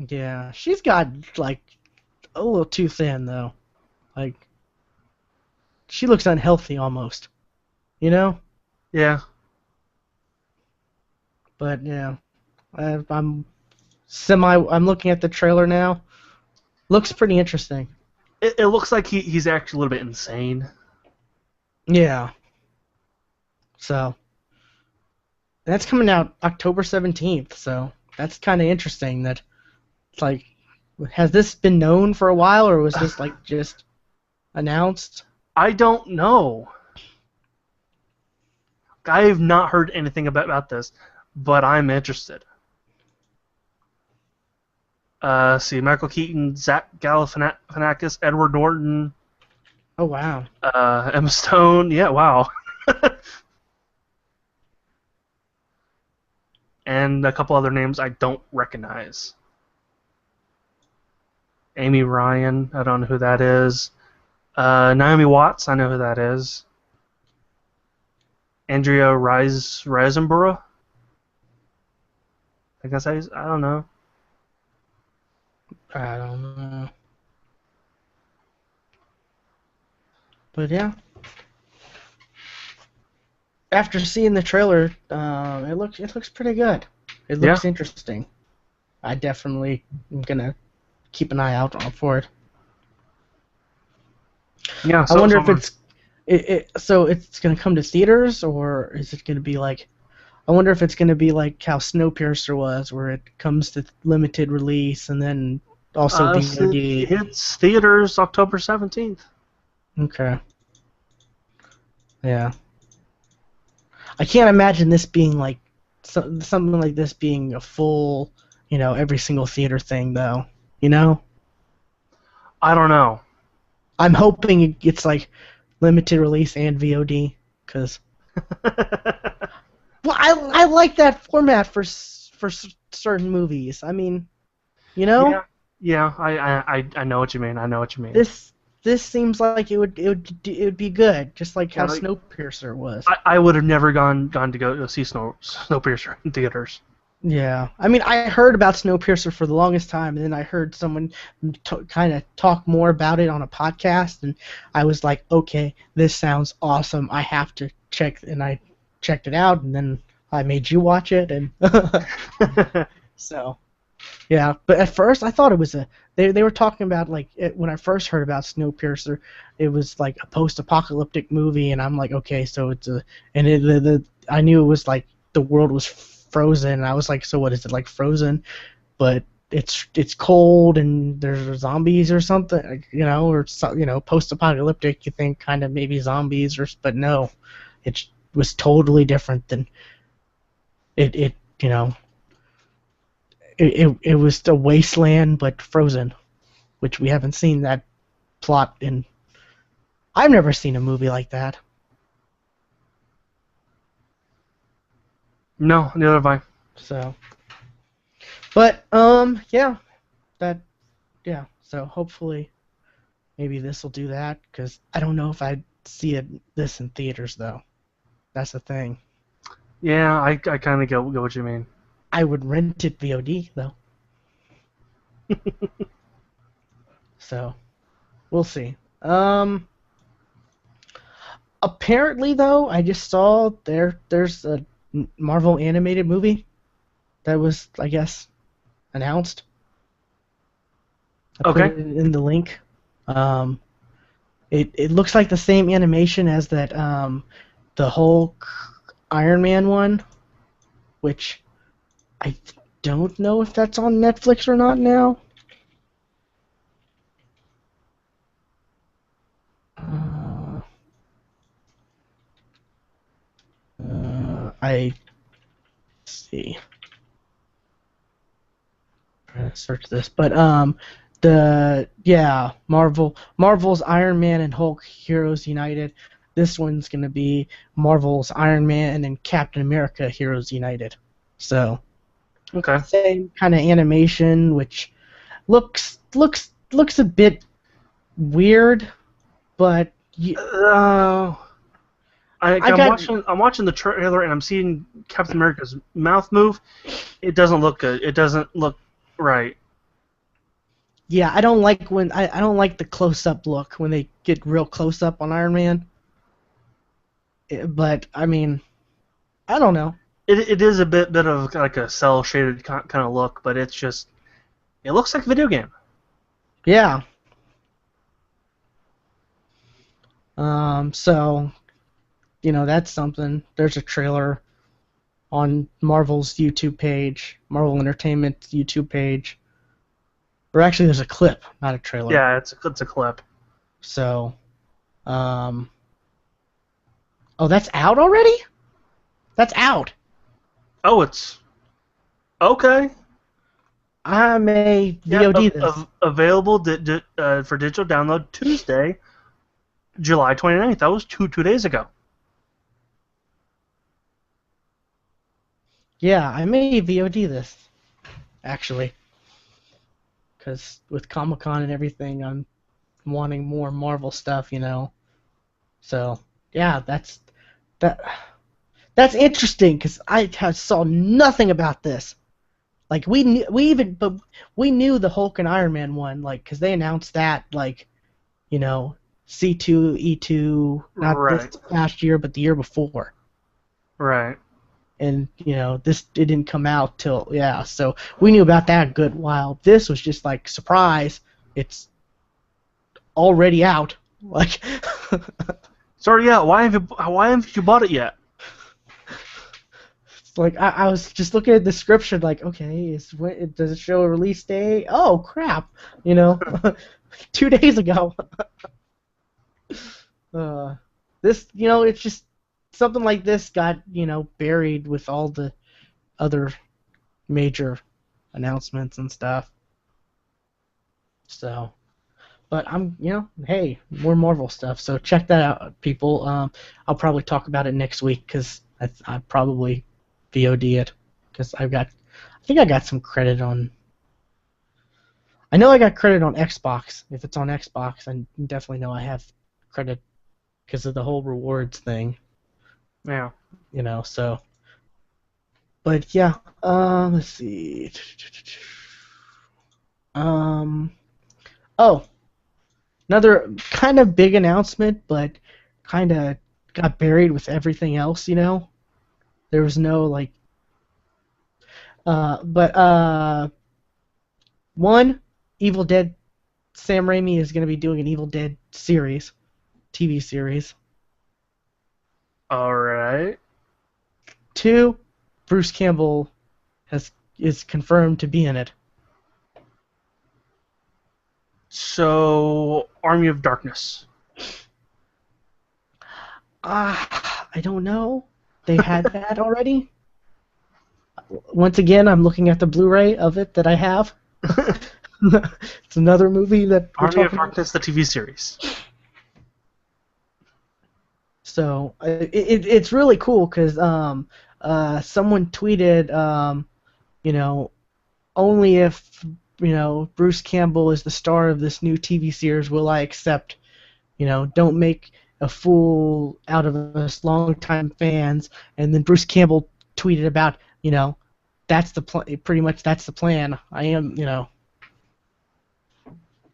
Yeah, she's got, like, a little too thin, though. Like, she looks unhealthy almost. You know? Yeah. But, yeah. I'm looking at the trailer now. Looks pretty interesting. It looks like he's actually a little bit insane. Yeah. So, that's coming out October 17th, so that's kind of interesting that it's like, has this been known for a while, or was this like just announced? I don't know. I have not heard anything about this, but I'm interested. See, Michael Keaton, Zach Galifianakis, Edward Norton. Oh, wow. Emma Stone. Yeah, wow. And a couple other names I don't recognize. Amy Ryan, I don't know who that is. Naomi Watts, I know who that is. Andrea Riseborough. I guess I don't know. I don't know. But yeah. After seeing the trailer, it looks pretty good. It looks interesting. I definitely am gonna keep an eye out for it. Yeah. I wonder if so it's gonna come to theaters, or is it gonna be like? I wonder if it's gonna be like how Snowpiercer was, where it comes to limited release and then also VOD. It hits theaters October 17th. Okay. Yeah. I can't imagine this being like something like this being a full, every single theater thing, though. You know? I don't know. I'm hoping it gets like limited release and VOD, because well, I like that format for certain movies. I mean, Yeah. I know what you mean. I know what you mean. This seems like it would be good, just like how Snowpiercer was. I would have never gone to go see Snowpiercer in theaters. Yeah, I mean, I heard about Snowpiercer for the longest time, and then I heard someone kind of talk more about it on a podcast, and I was like, okay, this sounds awesome. I have to check, and I checked it out, and then I made you watch it, and so. Yeah, but at first I thought it was they were talking about when I first heard about Snowpiercer, it was like a post-apocalyptic movie, and I'm like, okay, so it's I knew it was like the world was frozen, and I was like, so what is it, like Frozen, but it's cold and there's zombies or something, or post-apocalyptic. You think kind of maybe zombies, but no, it was totally different than it. It was a wasteland, but frozen, which we haven't seen that plot in. I've never seen a movie like that. No, neither have I. So, but yeah, So hopefully, maybe this will do that, because I don't know if I'd see this in theaters though. That's the thing. Yeah, I kind of get what you mean. I would rent it VOD though. So, we'll see. Apparently though, I just saw there's a Marvel animated movie that was, I guess, announced. I put it in the link. It looks like the same animation as that the Hulk Iron Man one, which I don't know if that's on Netflix or not now. I see. I'm gonna search this, but Marvel's Iron Man and Hulk Heroes United. This one's gonna be Marvel's Iron Man and Captain America Heroes United. So, okay, same kind of animation, which looks a bit weird, but I'm watching the trailer and I'm seeing Captain America's mouth move. It doesn't look good. It doesn't look right. Yeah, I don't like I don't like the close-up look when they get real close-up on Iron Man. But I mean, I don't know. It is a bit of like a cell shaded kind of look, but it looks like a video game. Yeah. So, that's something. There's a trailer on Marvel's YouTube page, Marvel Entertainment YouTube page. Or actually, there's a clip, not a trailer. Yeah, it's a clip. So, oh, that's out already? That's out. Oh, it's okay. I may VOD this. Available for digital download Tuesday, July 29th. That was two days ago. Yeah, I may VOD this, actually. Because with Comic-Con and everything, I'm wanting more Marvel stuff, So, yeah, that's interesting, because I saw nothing about this. Like, we knew the Hulk and Iron Man one, like, because they announced that, like, C2, E2, not this past year, but the year before. Right. And, it didn't come out till, so we knew about that a good while. This was just like, surprise, it's already out. Like, it's already out. Why haven't you bought it yet? It's like, I was just looking at the description, like, okay, does it show a release date? Oh, crap, 2 days ago. This, it's just, something like this got, buried with all the other major announcements and stuff. So, but I'm, hey, more Marvel stuff. So check that out, people. I'll probably talk about it next week because I probably VOD it because I think I got some credit on. I know I got credit on Xbox. If it's on Xbox, I definitely know I have credit because of the whole rewards thing. Yeah. So. But yeah, let's see. Oh, another kind of big announcement, but kind of got buried with everything else, There was no, like, one, Evil Dead, Sam Raimi is going to be doing an Evil Dead series, TV series. Alright. 2, Bruce Campbell is confirmed to be in it. So, Army of Darkness. I don't know. They had that already. Once again, I'm looking at the Blu-ray of it that I have. It's another movie that Army of Darkness, the TV series. So it's really cool because someone tweeted, only if Bruce Campbell is the star of this new TV series will I accept. Don't make a fool out of us longtime fans. And then Bruce Campbell tweeted about, that's the pretty much that's the plan. I am,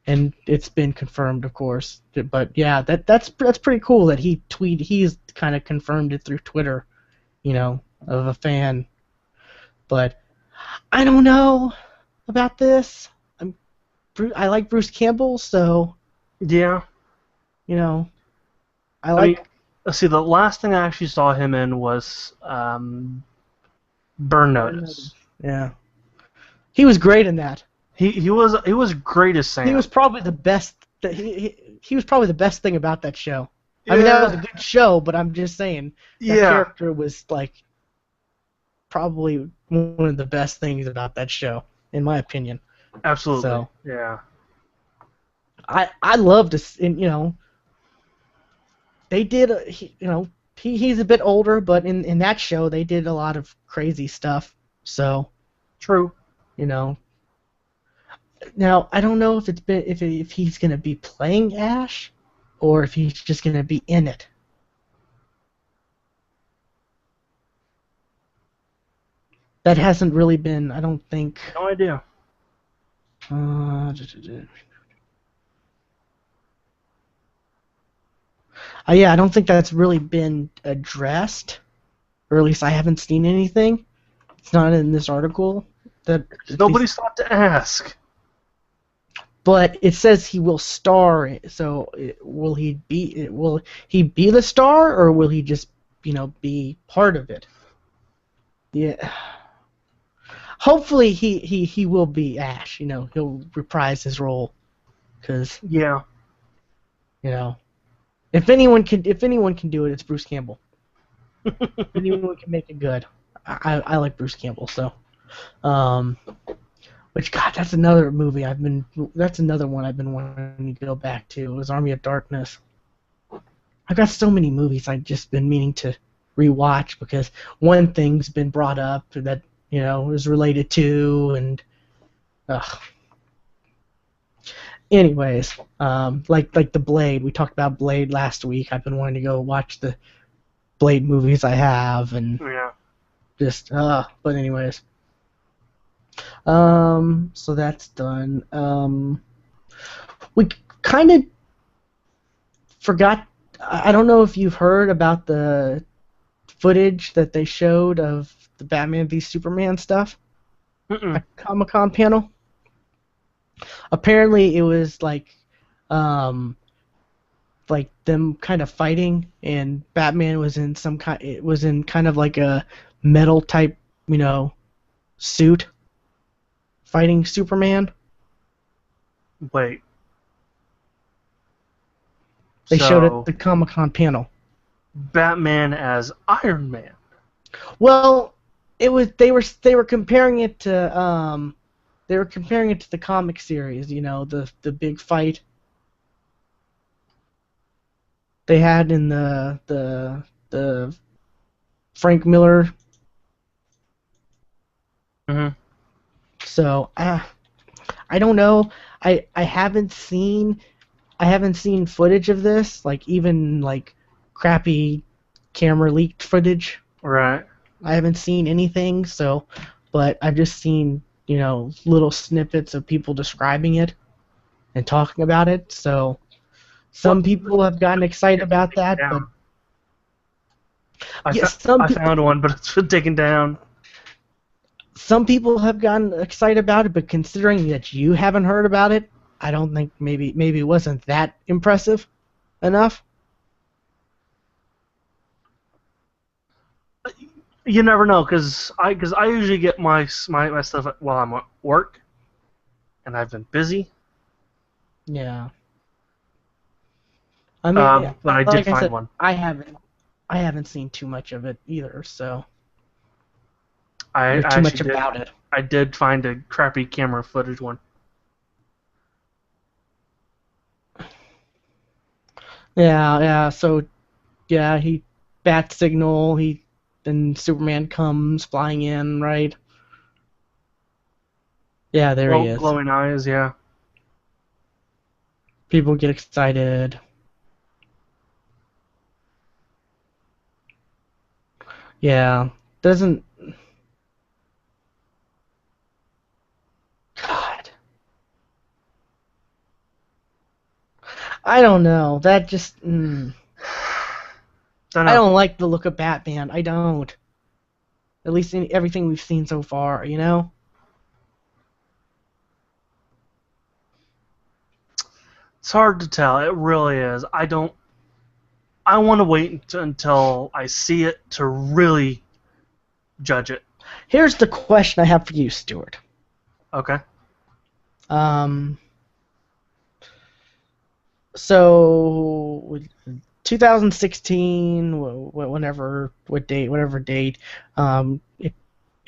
and it's been confirmed, of course. But yeah, that's pretty cool that he's kind of confirmed it through Twitter, of a fan. But I don't know about this. I like Bruce Campbell, so yeah, I like. Let's see. The last thing I actually saw him in was Burn Notice. Yeah, he was great in that. He was great as Sam. He was probably the best. He was probably the best thing about that show. Yeah. I mean, that was a good show, but I'm just saying that character was like probably one of the best things about that show, in my opinion. Absolutely. So, yeah. I love this, and they did, he's a bit older, but in that show they did a lot of crazy stuff. So True. Now I don't know if he's gonna be playing Ash, or if he's just gonna be in it. That hasn't really been, I don't think. No idea. Yeah, I don't think that's really been addressed, or at least I haven't seen anything. It's not in this article. Nobody's thought to ask. But it says he will star. So will he be the star, or will he just be part of it? Yeah. Hopefully he will be Ash. He'll reprise his role, because yeah. If anyone can do it, it's Bruce Campbell. If anyone can make it good, I like Bruce Campbell. So, which, God, that's another movie that's another one I've been wanting to go back to. It was Army of Darkness. I've got so many movies I've just been meaning to rewatch, because one thing's been brought up that is related to, and anyways, like the Blade. We talked about Blade last week. I've been wanting to go watch the Blade movies I have, and but anyways, so that's done. We kind of forgot. I don't know if you've heard about the footage that they showed of the Batman v Superman stuff at Comic-Con panel. Apparently, it was like them kind of fighting, and Batman was in kind of like a metal type, suit, fighting Superman. Wait. They showed it at the Comic-Con panel. Batman as Iron Man. Well, they were comparing it to the comic series, the big fight they had in the Frank Miller. Mm-hmm. So I don't know. I haven't seen footage of this, like even like crappy camera leaked footage. Right. I haven't seen anything, but I've just seen little snippets of people describing it and talking about it. So some people have gotten excited about that, but I found one, but it's been taken down. Some people have gotten excited about it, but considering that you haven't heard about it, I don't think maybe it wasn't that impressive enough. You never know, because I usually get my stuff while I'm at work, and I've been busy. Yeah. I mean, but I did find one. I haven't seen too much of it either, so too much about it. I did find a crappy camera footage one. Yeah. So, yeah, he bat signal. Then Superman comes flying in, right? Yeah, there he is. Glowing eyes, yeah. People get excited. Yeah, doesn't. God. I don't know. That just. I don't like the look of Batman. I don't. At least in everything we've seen so far, It's hard to tell. It really is. I want to wait until I see it to really judge it. Here's the question I have for you, Stuart. Okay. So 2016, whatever date,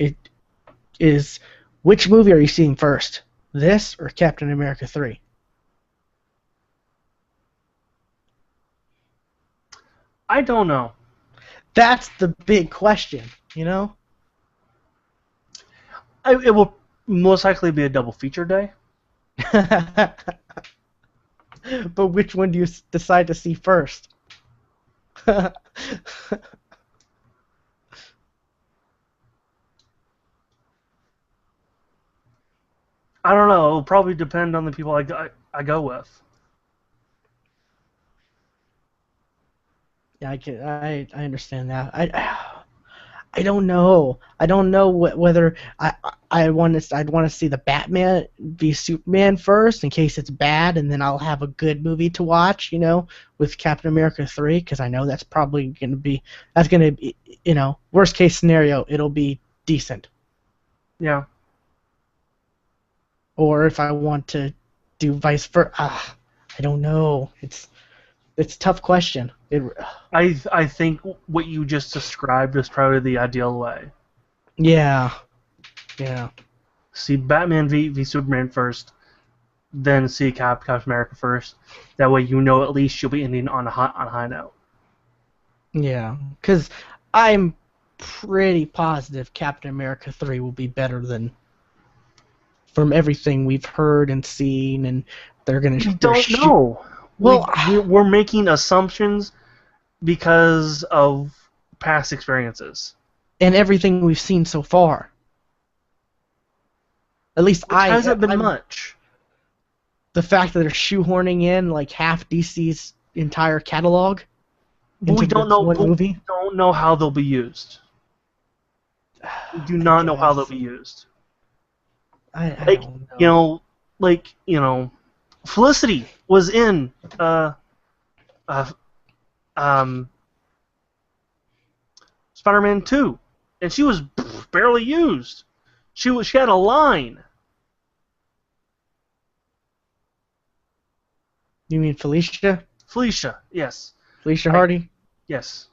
it is. Which movie are you seeing first? This or Captain America 3? I don't know. That's the big question, you know? It will most likely be a double feature day. But which one do you decide to see first? I don't know. It'll probably depend on the people I go with. Yeah, I understand that. I don't know. I don't know whether I'd want to see the Batman v Superman first in case it's bad, and then I'll have a good movie to watch, with Captain America 3, because I know that's probably going to be worst case scenario, it'll be decent. Yeah. Or if I want to do vice versa, I don't know. It's a tough question. I think what you just described is probably the ideal way. Yeah. See Batman v Superman first, then see Captain America first. That way at least you'll be ending on a high note. Yeah, because I'm pretty positive Captain America 3 will be better than, from everything we've heard and seen, and they're going to... We don't know. Well, we're making assumptions because of past experiences. And everything we've seen so far. At least Which hasn't been much. The fact that they're shoehorning in like half DC's entire catalog into we don't know. one movie. We don't know how they'll be used. We do not know how they'll be used. I don't know. Felicity was in Spider-Man 2, and she was barely used. She had a line. You mean Felicia? Felicia, yes. Felicia Hardy? Yes.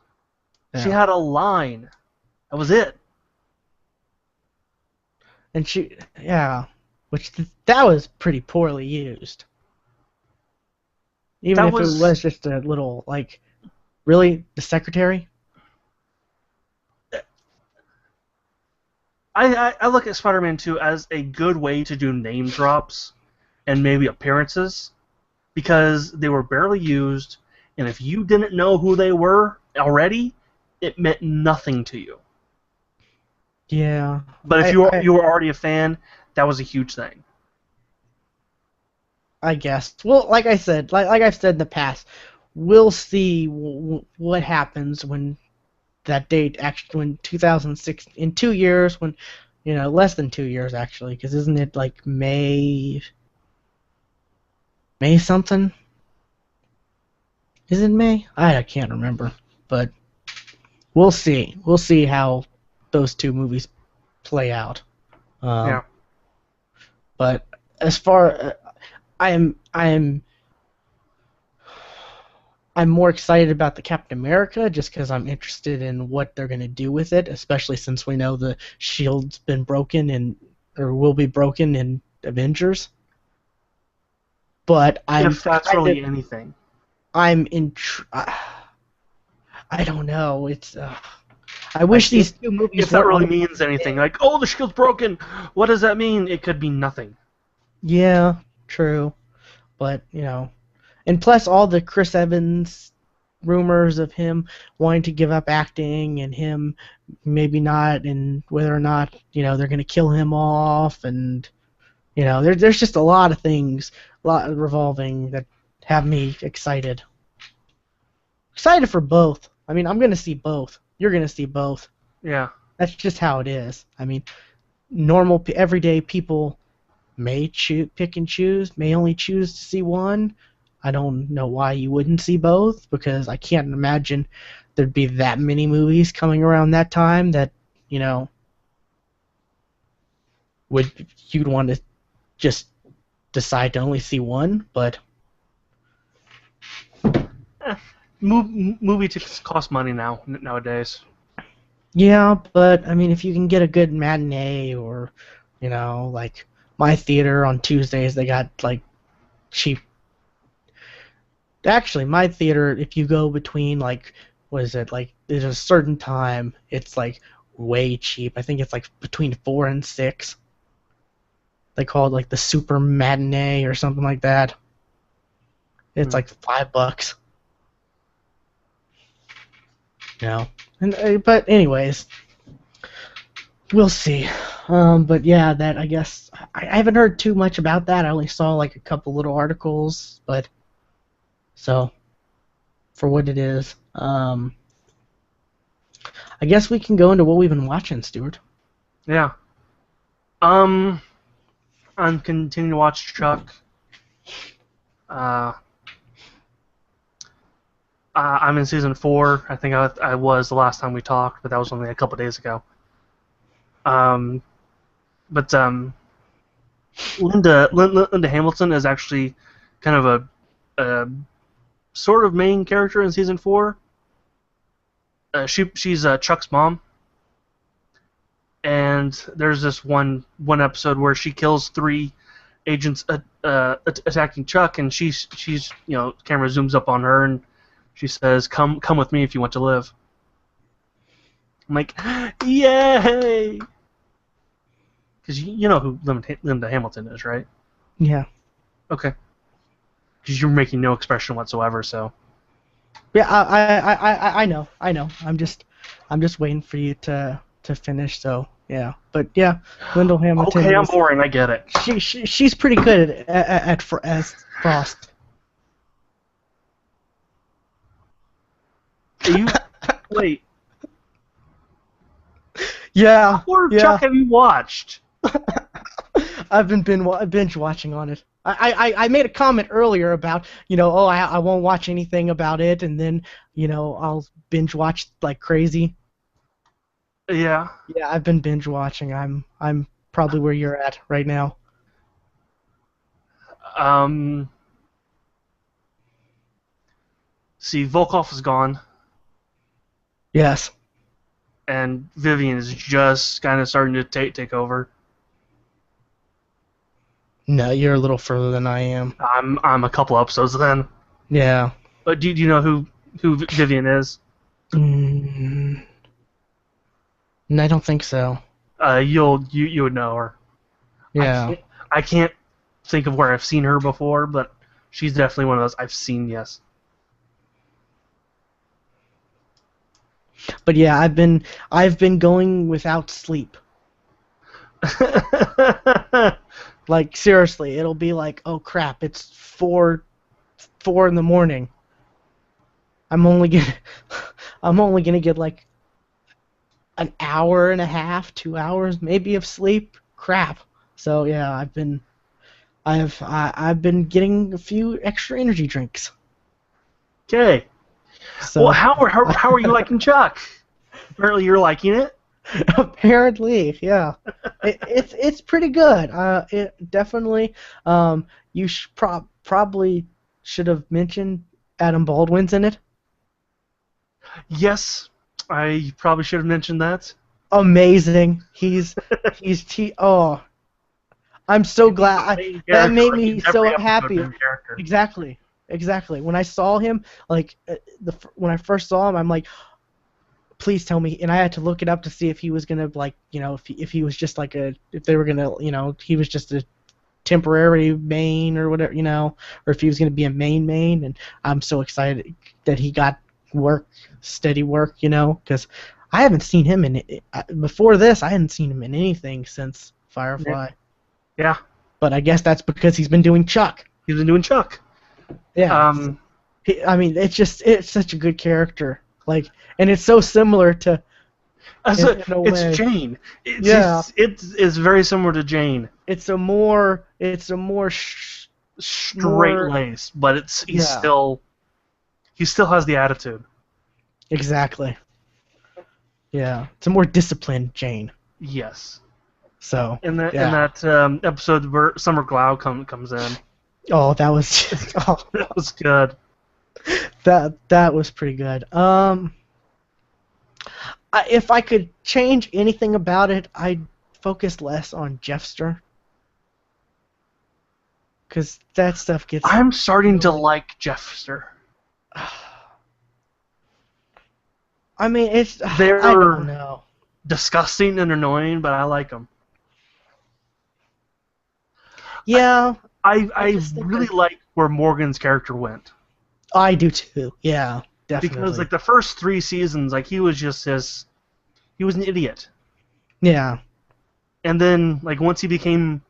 Yeah. She had a line. That was it. And that was pretty poorly used. Even if it was just a little, really? The secretary? I look at Spider-Man 2 as a good way to do name drops and maybe appearances, because they were barely used, and if you didn't know who they were already, it meant nothing to you. Yeah. But if you were already a fan, that was a huge thing. I guess. Well, like I said, like I've said in the past, we'll see what happens when that date actually, when 2006, in 2 years, when, less than 2 years actually, because isn't it like May something? Is it May? I can't remember, but we'll see. We'll see how those two movies play out. Yeah. But as far, I'm more excited about the Captain America just because I'm interested in what they're going to do with it, especially since we know the shield's been broken or will be broken in Avengers. But if that's really anything. I don't know. It's I wish these two movies. If that really means anything, the shield's broken. What does that mean? It could be nothing. Yeah, true. But and plus all the Chris Evans rumors of him wanting to give up acting and him maybe not, and whether or not they're going to kill him off, and there's just a lot of things, a lot revolving that have me excited. Excited for both. I mean, I'm going to see both. You're going to see both. Yeah. That's just how it is. I mean, normal, everyday people may pick and choose, may only choose to see one. I don't know why you wouldn't see both, because I can't imagine there'd be that many movies coming around that time that, you'd want to just decide to only see one, but... Movie tickets cost money nowadays. Yeah, but I mean, if you can get a good matinee, or like my theater on Tuesdays, they got cheap. Actually, my theater, if you go between what is it, like, there's a certain time, it's, like, way cheap. I think it's, like, between 4 and 6. They call it, like, the Super Matinee or something like that. It's, like, $5. You know? But anyways, we'll see. But yeah, that, I guess, I haven't heard too much about that. I only saw, like, a couple little articles, but, so, for what it is. I guess we can go into what we've been watching, Stuart. Yeah. I'm continuing to watch Chuck. I'm in season 4. I think I was the last time we talked, but that was only a couple days ago. But Linda Hamilton is actually kind of a sort of main character in season 4. She's Chuck's mom, and there's this one episode where she kills 3 agents attacking Chuck, and she's camera zooms up on her and she says, "Come with me if you want to live." I'm like, yay! Because you know who Linda Hamilton is, right? Yeah. Okay. Because you're making no expression whatsoever, so. Yeah, I know. I'm just waiting for you to finish. So yeah, but yeah, Linda Hamilton. Okay, I'm boring. I get it. She's pretty good as Frost. Wait. Yeah. What Chuck have you watched? I've been binge watching on it. I made a comment earlier about, I won't watch anything about it, and then, I'll binge watch like crazy. Yeah. Yeah, I've been binge watching. I'm probably where you're at right now. See, Volkov is gone. Yes. And Vivian is just kind of starting to take over. No, you're a little further than I am. I'm a couple episodes then. Yeah. But do you know who Vivian is? I don't think so. You would know her. Yeah. I can't think of where I've seen her before, but she's definitely one of those I've seen. Yes. But yeah, I've been going without sleep. Like, seriously, it'll be like, oh crap, it's 4 in the morning. I'm only gonna get like an hour and a half, 2 hours maybe of sleep. Crap. So yeah, I've been getting a few extra energy drinks. Okay. So, well, how are you liking Chuck? Apparently, you're liking it. Apparently, yeah. It's pretty good. It definitely. You probably should have mentioned Adam Baldwin's in it. Yes, I probably should have mentioned that. Amazing. Oh, I'm so glad. That made me so happy. Exactly. When I saw him, like when I first saw him, I'm like, please tell me. And I had to look it up to see if he was gonna, like, if he was just like if they were gonna, he was just a temporary main or whatever, or if he was gonna be a main. And I'm so excited that he got steady work, because I haven't seen him in it before this. I hadn't seen him in anything since Firefly. Yeah. But I guess that's because he's been doing Chuck. He's been doing Chuck. Yeah. It's such a good character. Like, and it's so similar to. It's Jane. It's very similar to Jane. It's a more straight-laced, but he still has the attitude. Exactly. Yeah, it's a more disciplined Jane. Yes. So. In that episode where Summer Glau comes in. Oh, that was that was good. That was pretty good. If I could change anything about it, I'd focus less on Jeffster. Because that stuff gets. I'm starting to like Jeffster. I mean, They're I don't know. disgusting and annoying, but I like them. Yeah. I really like where Morgan's character went. I do too. Yeah, definitely. Because like the first 3 seasons, like he was an idiot. Yeah. And then like once he became,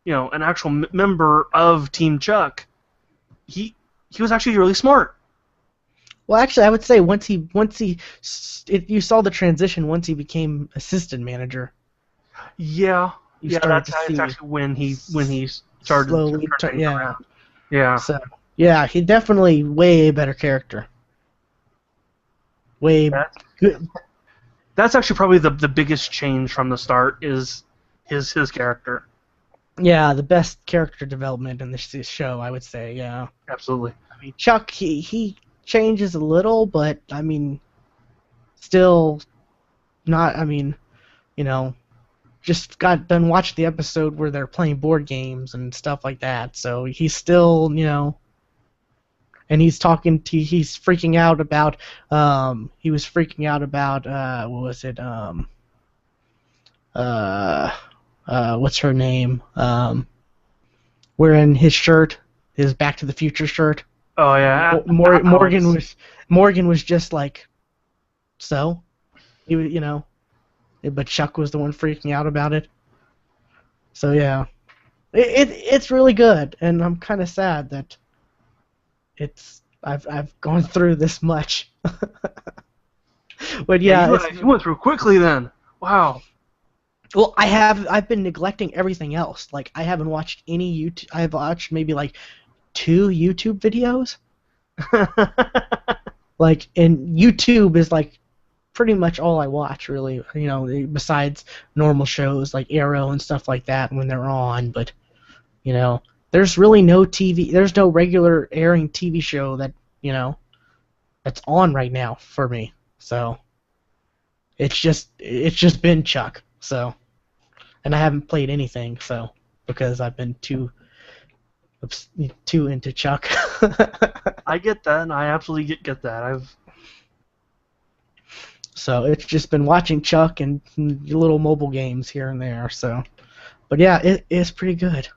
an actual member of Team Chuck, he was actually really smart. Well, actually, I would say you saw the transition once he became assistant manager. Yeah, that's see actually when he started slowly to turn things around. Yeah. So yeah, he definitely way better character. Way good. That's actually probably the biggest change from the start is his character. Yeah, the best character development in this show, I would say. Yeah. Absolutely. I mean, Chuck, he changes a little, but I mean, still not. I mean, just got done watching the episode where they're playing board games and stuff like that. So he's still, and he's freaking out about. He was freaking out about. What was it? What's her name? Wearing his shirt, his Back to the Future shirt. Oh yeah. Morgan was just like, so, he was, but Chuck was the one freaking out about it. So yeah, it's really good, and I'm kind of sad that I've gone through this much. But yeah, you went through quickly then. Wow. Well, I've been neglecting everything else. Like I haven't watched any YouTube. I've watched maybe like 2 YouTube videos. Like, and YouTube is like pretty much all I watch, really. Besides normal shows like Arrow and stuff like that when they're on. But there's really no TV. There's no regular airing TV show that that's on right now for me. So it's just been Chuck. So, and I haven't played anything. So because I've been too into Chuck. I get that, and I absolutely get that. So it's just been watching Chuck and little mobile games here and there. So, but yeah, it is pretty good.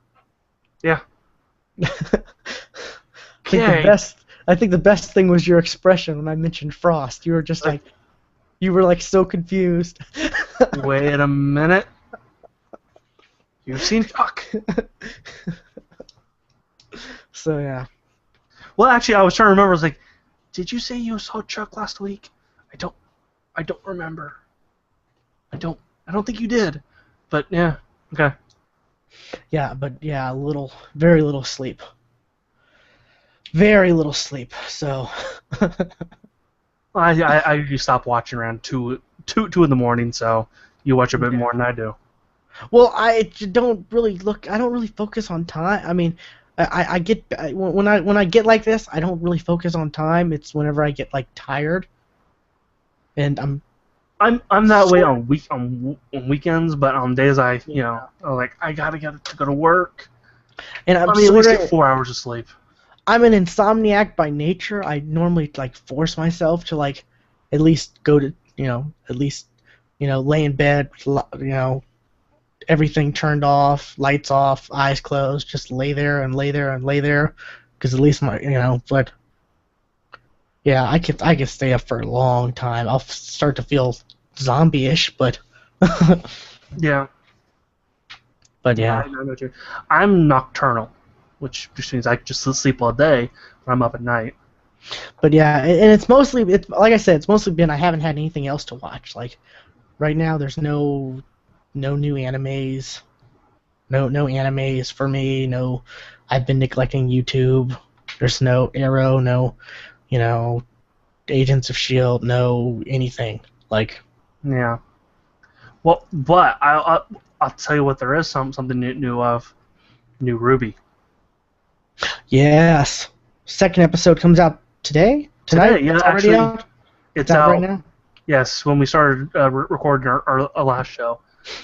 Yeah. I think the best thing was your expression when I mentioned Frost. You were just like you were like so confused. Wait a minute. You've seen Chuck. So yeah. Well, actually, I was trying to remember. I was like, did you say you saw Chuck last week? I don't remember. I don't think you did. But yeah, okay. Yeah, but yeah, very little sleep. Very little sleep. So. I usually stop watching around 2 in the morning, so you watch a bit more than I do. Well, I don't really focus on time. I mean, when I get like this, I don't really focus on time. It's whenever I get like tired, and I'm that way on weekends, but on days I gotta get to go to work. And at least get 4 hours of sleep. I'm an insomniac by nature. I normally like force myself to like at least go to lay in bed, everything turned off, lights off, eyes closed, just lay there and lay there and lay there, because at least but yeah, I could stay up for a long time. I'll start to feel zombie-ish, but yeah. But yeah, I know too. I'm nocturnal, which just means I just sleep all day when I'm up at night. But yeah, and it's like I said, it's mostly been I haven't had anything else to watch. Like right now, there's no new animes, no animes for me. No, I've been neglecting YouTube. There's no Arrow, no, Agents of S.H.I.E.L.D., no anything. Like, yeah. Well, but I'll tell you what, there is something new of New Ruby. Yes, second episode comes out today. Tonight? Yeah, it's actually, out? It's out right now. Yes, when we started recording our last show,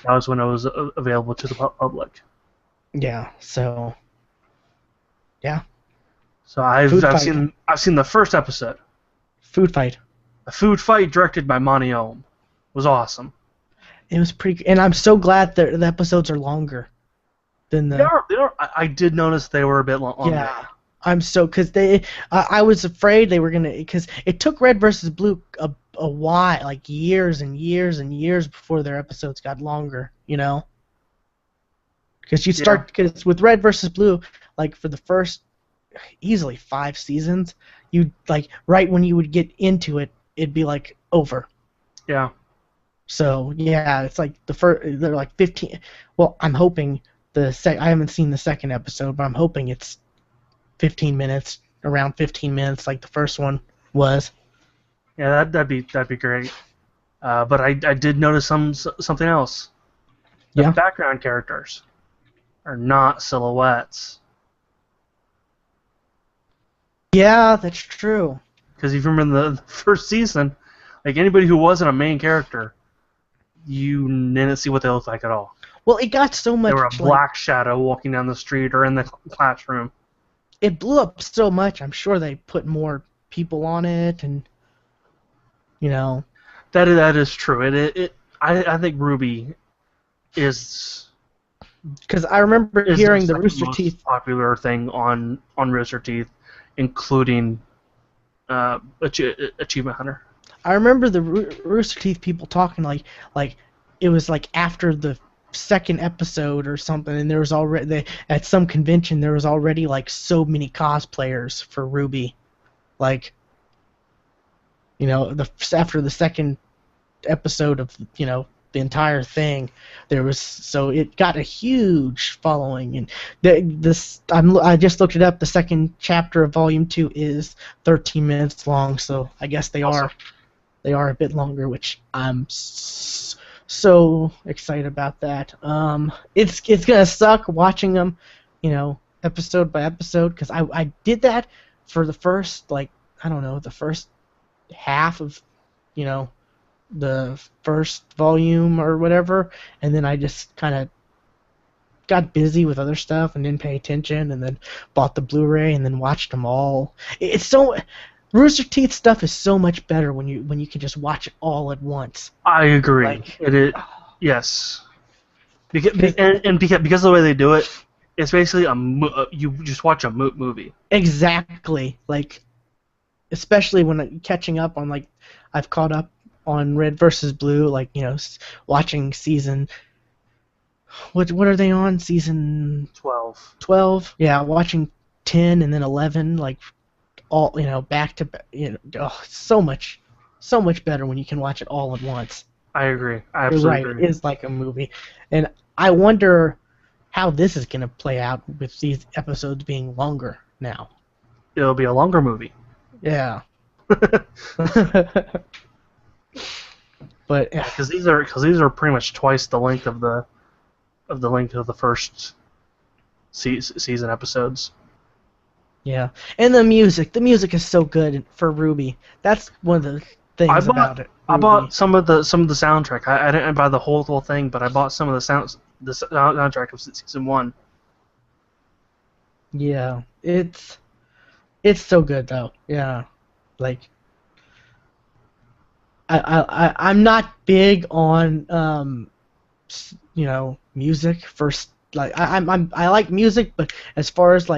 that was when it was available to the public. Yeah. So. Yeah. So I've seen the first episode. Food fight. A food fight directed by Monty Ohm was awesome. It was pretty, and I'm so glad that the episodes are longer than the. They are. I did notice they were a bit longer. Yeah, I'm so because I was afraid they were gonna because it took Red versus Blue a while, like years and years and years before their episodes got longer. You know, because because with Red versus Blue, like for the first easily 5 seasons, you like right when you would get into it, it'd be like over. Yeah. So yeah, it's like they're like 15. Well, I'm hoping I haven't seen the second episode, but I'm hoping it's 15 minutes, around 15 minutes, like the first one was. Yeah, that'd be great. But I did notice something else. The background characters are not silhouettes. Yeah, that's true. Because if you remember the first season, like anybody who wasn't a main character, you didn't see what they looked like at all. Well, it got so much. They were a black shadow walking down the street or in the classroom. It blew up so much. I'm sure they put more people on it, and you know. That is true. I think Ruby is. Because I remember hearing the Rooster most Teeth popular thing on Rooster Teeth, including Achievement Hunter. I remember the Rooster Teeth people talking like it was like after the second episode or something, and there was already at some convention there was already like so many cosplayers for Ruby, like you know after the second episode of the entire thing, there was so it got a huge following, and I just looked it up. The second chapter of Volume 2 is 13 minutes long, so I guess they are a bit longer, which I'm so excited about that. It's gonna suck watching them, episode by episode, because I did that for the first the first half of the first volume or whatever, and then I just kind of got busy with other stuff and didn't pay attention, and then bought the Blu-ray and then watched them all. It's so Rooster Teeth stuff is so much better when you can just watch it all at once. I agree. Yes. Because of the way they do it, it's basically you just watch a movie. Exactly. Like, especially when I'm catching up on I've caught up on Red versus Blue, watching season. What are they on? Season 12. 12. Yeah, watching 10 and then 11, all back to back. So much better when you can watch it all at once. I agree. I absolutely agree. It is like a movie, and I wonder how this is going to play out with these episodes being longer now. It'll be a longer movie. Yeah. But because these are pretty much twice the length of the first season episodes. Yeah, and the music is so good for Ruby. That's one of the things about it. I bought some of the soundtrack. I didn't buy the whole thing, but I bought some of the soundtrack of season 1. Yeah, it's so good though. Yeah, I'm not big on music first. I like music, but as far as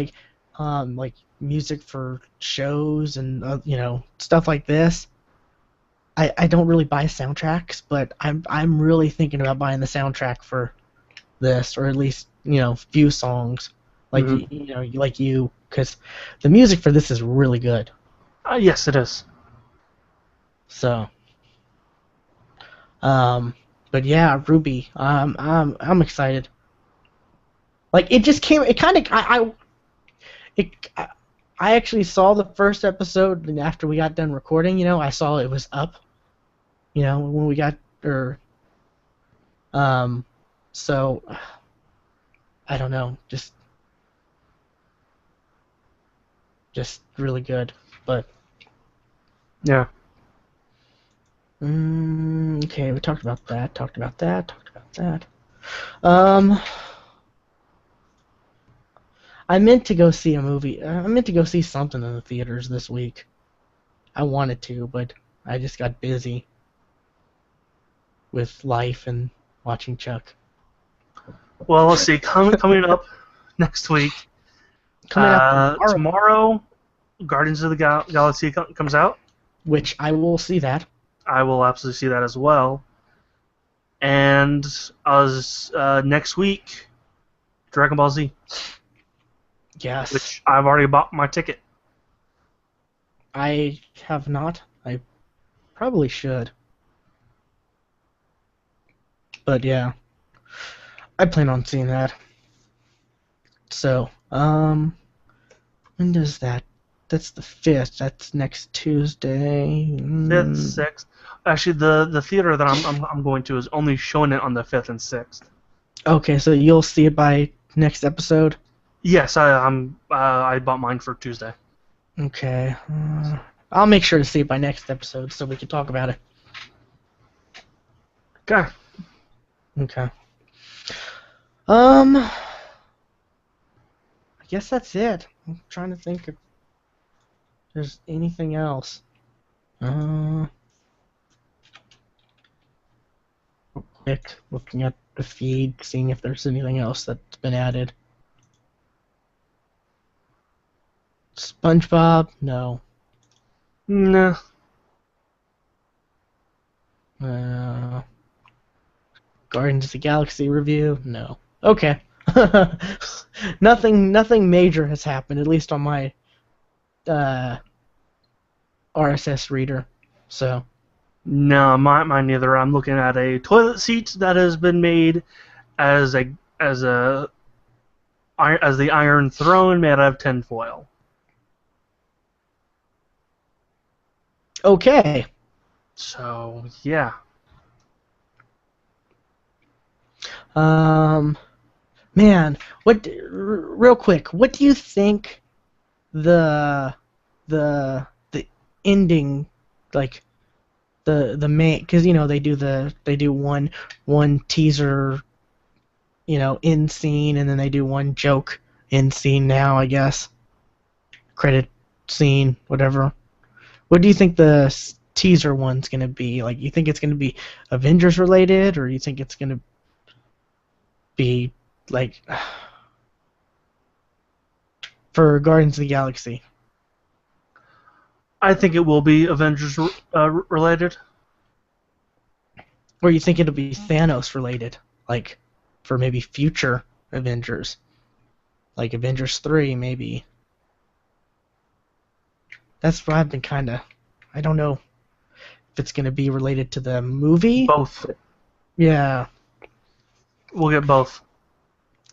music for shows and stuff like this, I don't really buy soundtracks. But I'm really thinking about buying the soundtrack for this, or at least few songs like you, because the music for this is really good. Yes, it is. So. But yeah, Ruby. I'm excited. It just came. It kind of. I actually saw the first episode, and after we got done recording, I saw it was up. When we got So. I don't know. Just really good, but. Yeah. Okay, we talked about that. I meant to go see a movie. I meant to go see something in the theaters this week. I wanted to, but I just got busy with life and watching Chuck. Well, let's see. Coming up next week. Coming up tomorrow, Guardians of the Galaxy comes out. Which I will see that. I will absolutely see that as well. And next week, Dragon Ball Z. Yes. Which I've already bought my ticket. I have not. I probably should. But yeah, I plan on seeing that. So, when does that? That's the 5th. That's next Tuesday. 5th, 6th. Actually, the theater that I'm going to is only showing it on the 5th and 6th. Okay, so you'll see it by next episode? Yes, I bought mine for Tuesday. Okay. I'll make sure to see it by next episode so we can talk about it. Okay. Okay. I guess that's it. I'm trying to think if there's anything else. Quick, looking at the feed, seeing if there's anything else that's been added. SpongeBob? No. No. Guardians of the Galaxy review? No. Okay. Nothing major has happened, at least on my RSS reader. So. No, mine neither. I'm looking at a toilet seat that has been made as the Iron Throne made out of tinfoil. Okay. So yeah. Man, real quick, what do you think the ending, like the main, because they do one teaser, end scene, and then they do one joke end scene now, I guess, credit scene, whatever. What do you think the teaser one's gonna be? Like, you think it's gonna be Avengers related, or you think it's gonna be like for Guardians of the Galaxy? I think it will be Avengers related. Or you think it'll be Thanos related, like for maybe future Avengers, like Avengers 3 maybe. That's what I've been I don't know if it's gonna be related to the movie. Both. Yeah. We'll get both.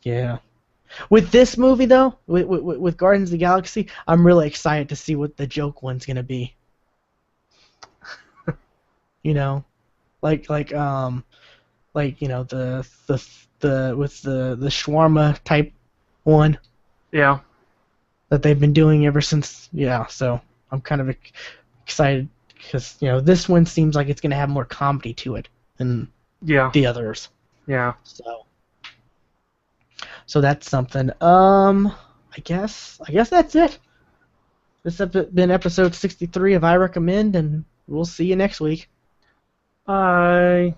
Yeah. With this movie, though, with Guardians of the Galaxy, I'm really excited to see what the joke one's gonna be. Like the shawarma type one. Yeah. That they've been doing ever since. Yeah. So I'm kind of excited because this one seems like it's gonna have more comedy to it than the others. Yeah. So that's something. I guess that's it. This has been episode 63 of I Recommend, and we'll see you next week. Bye.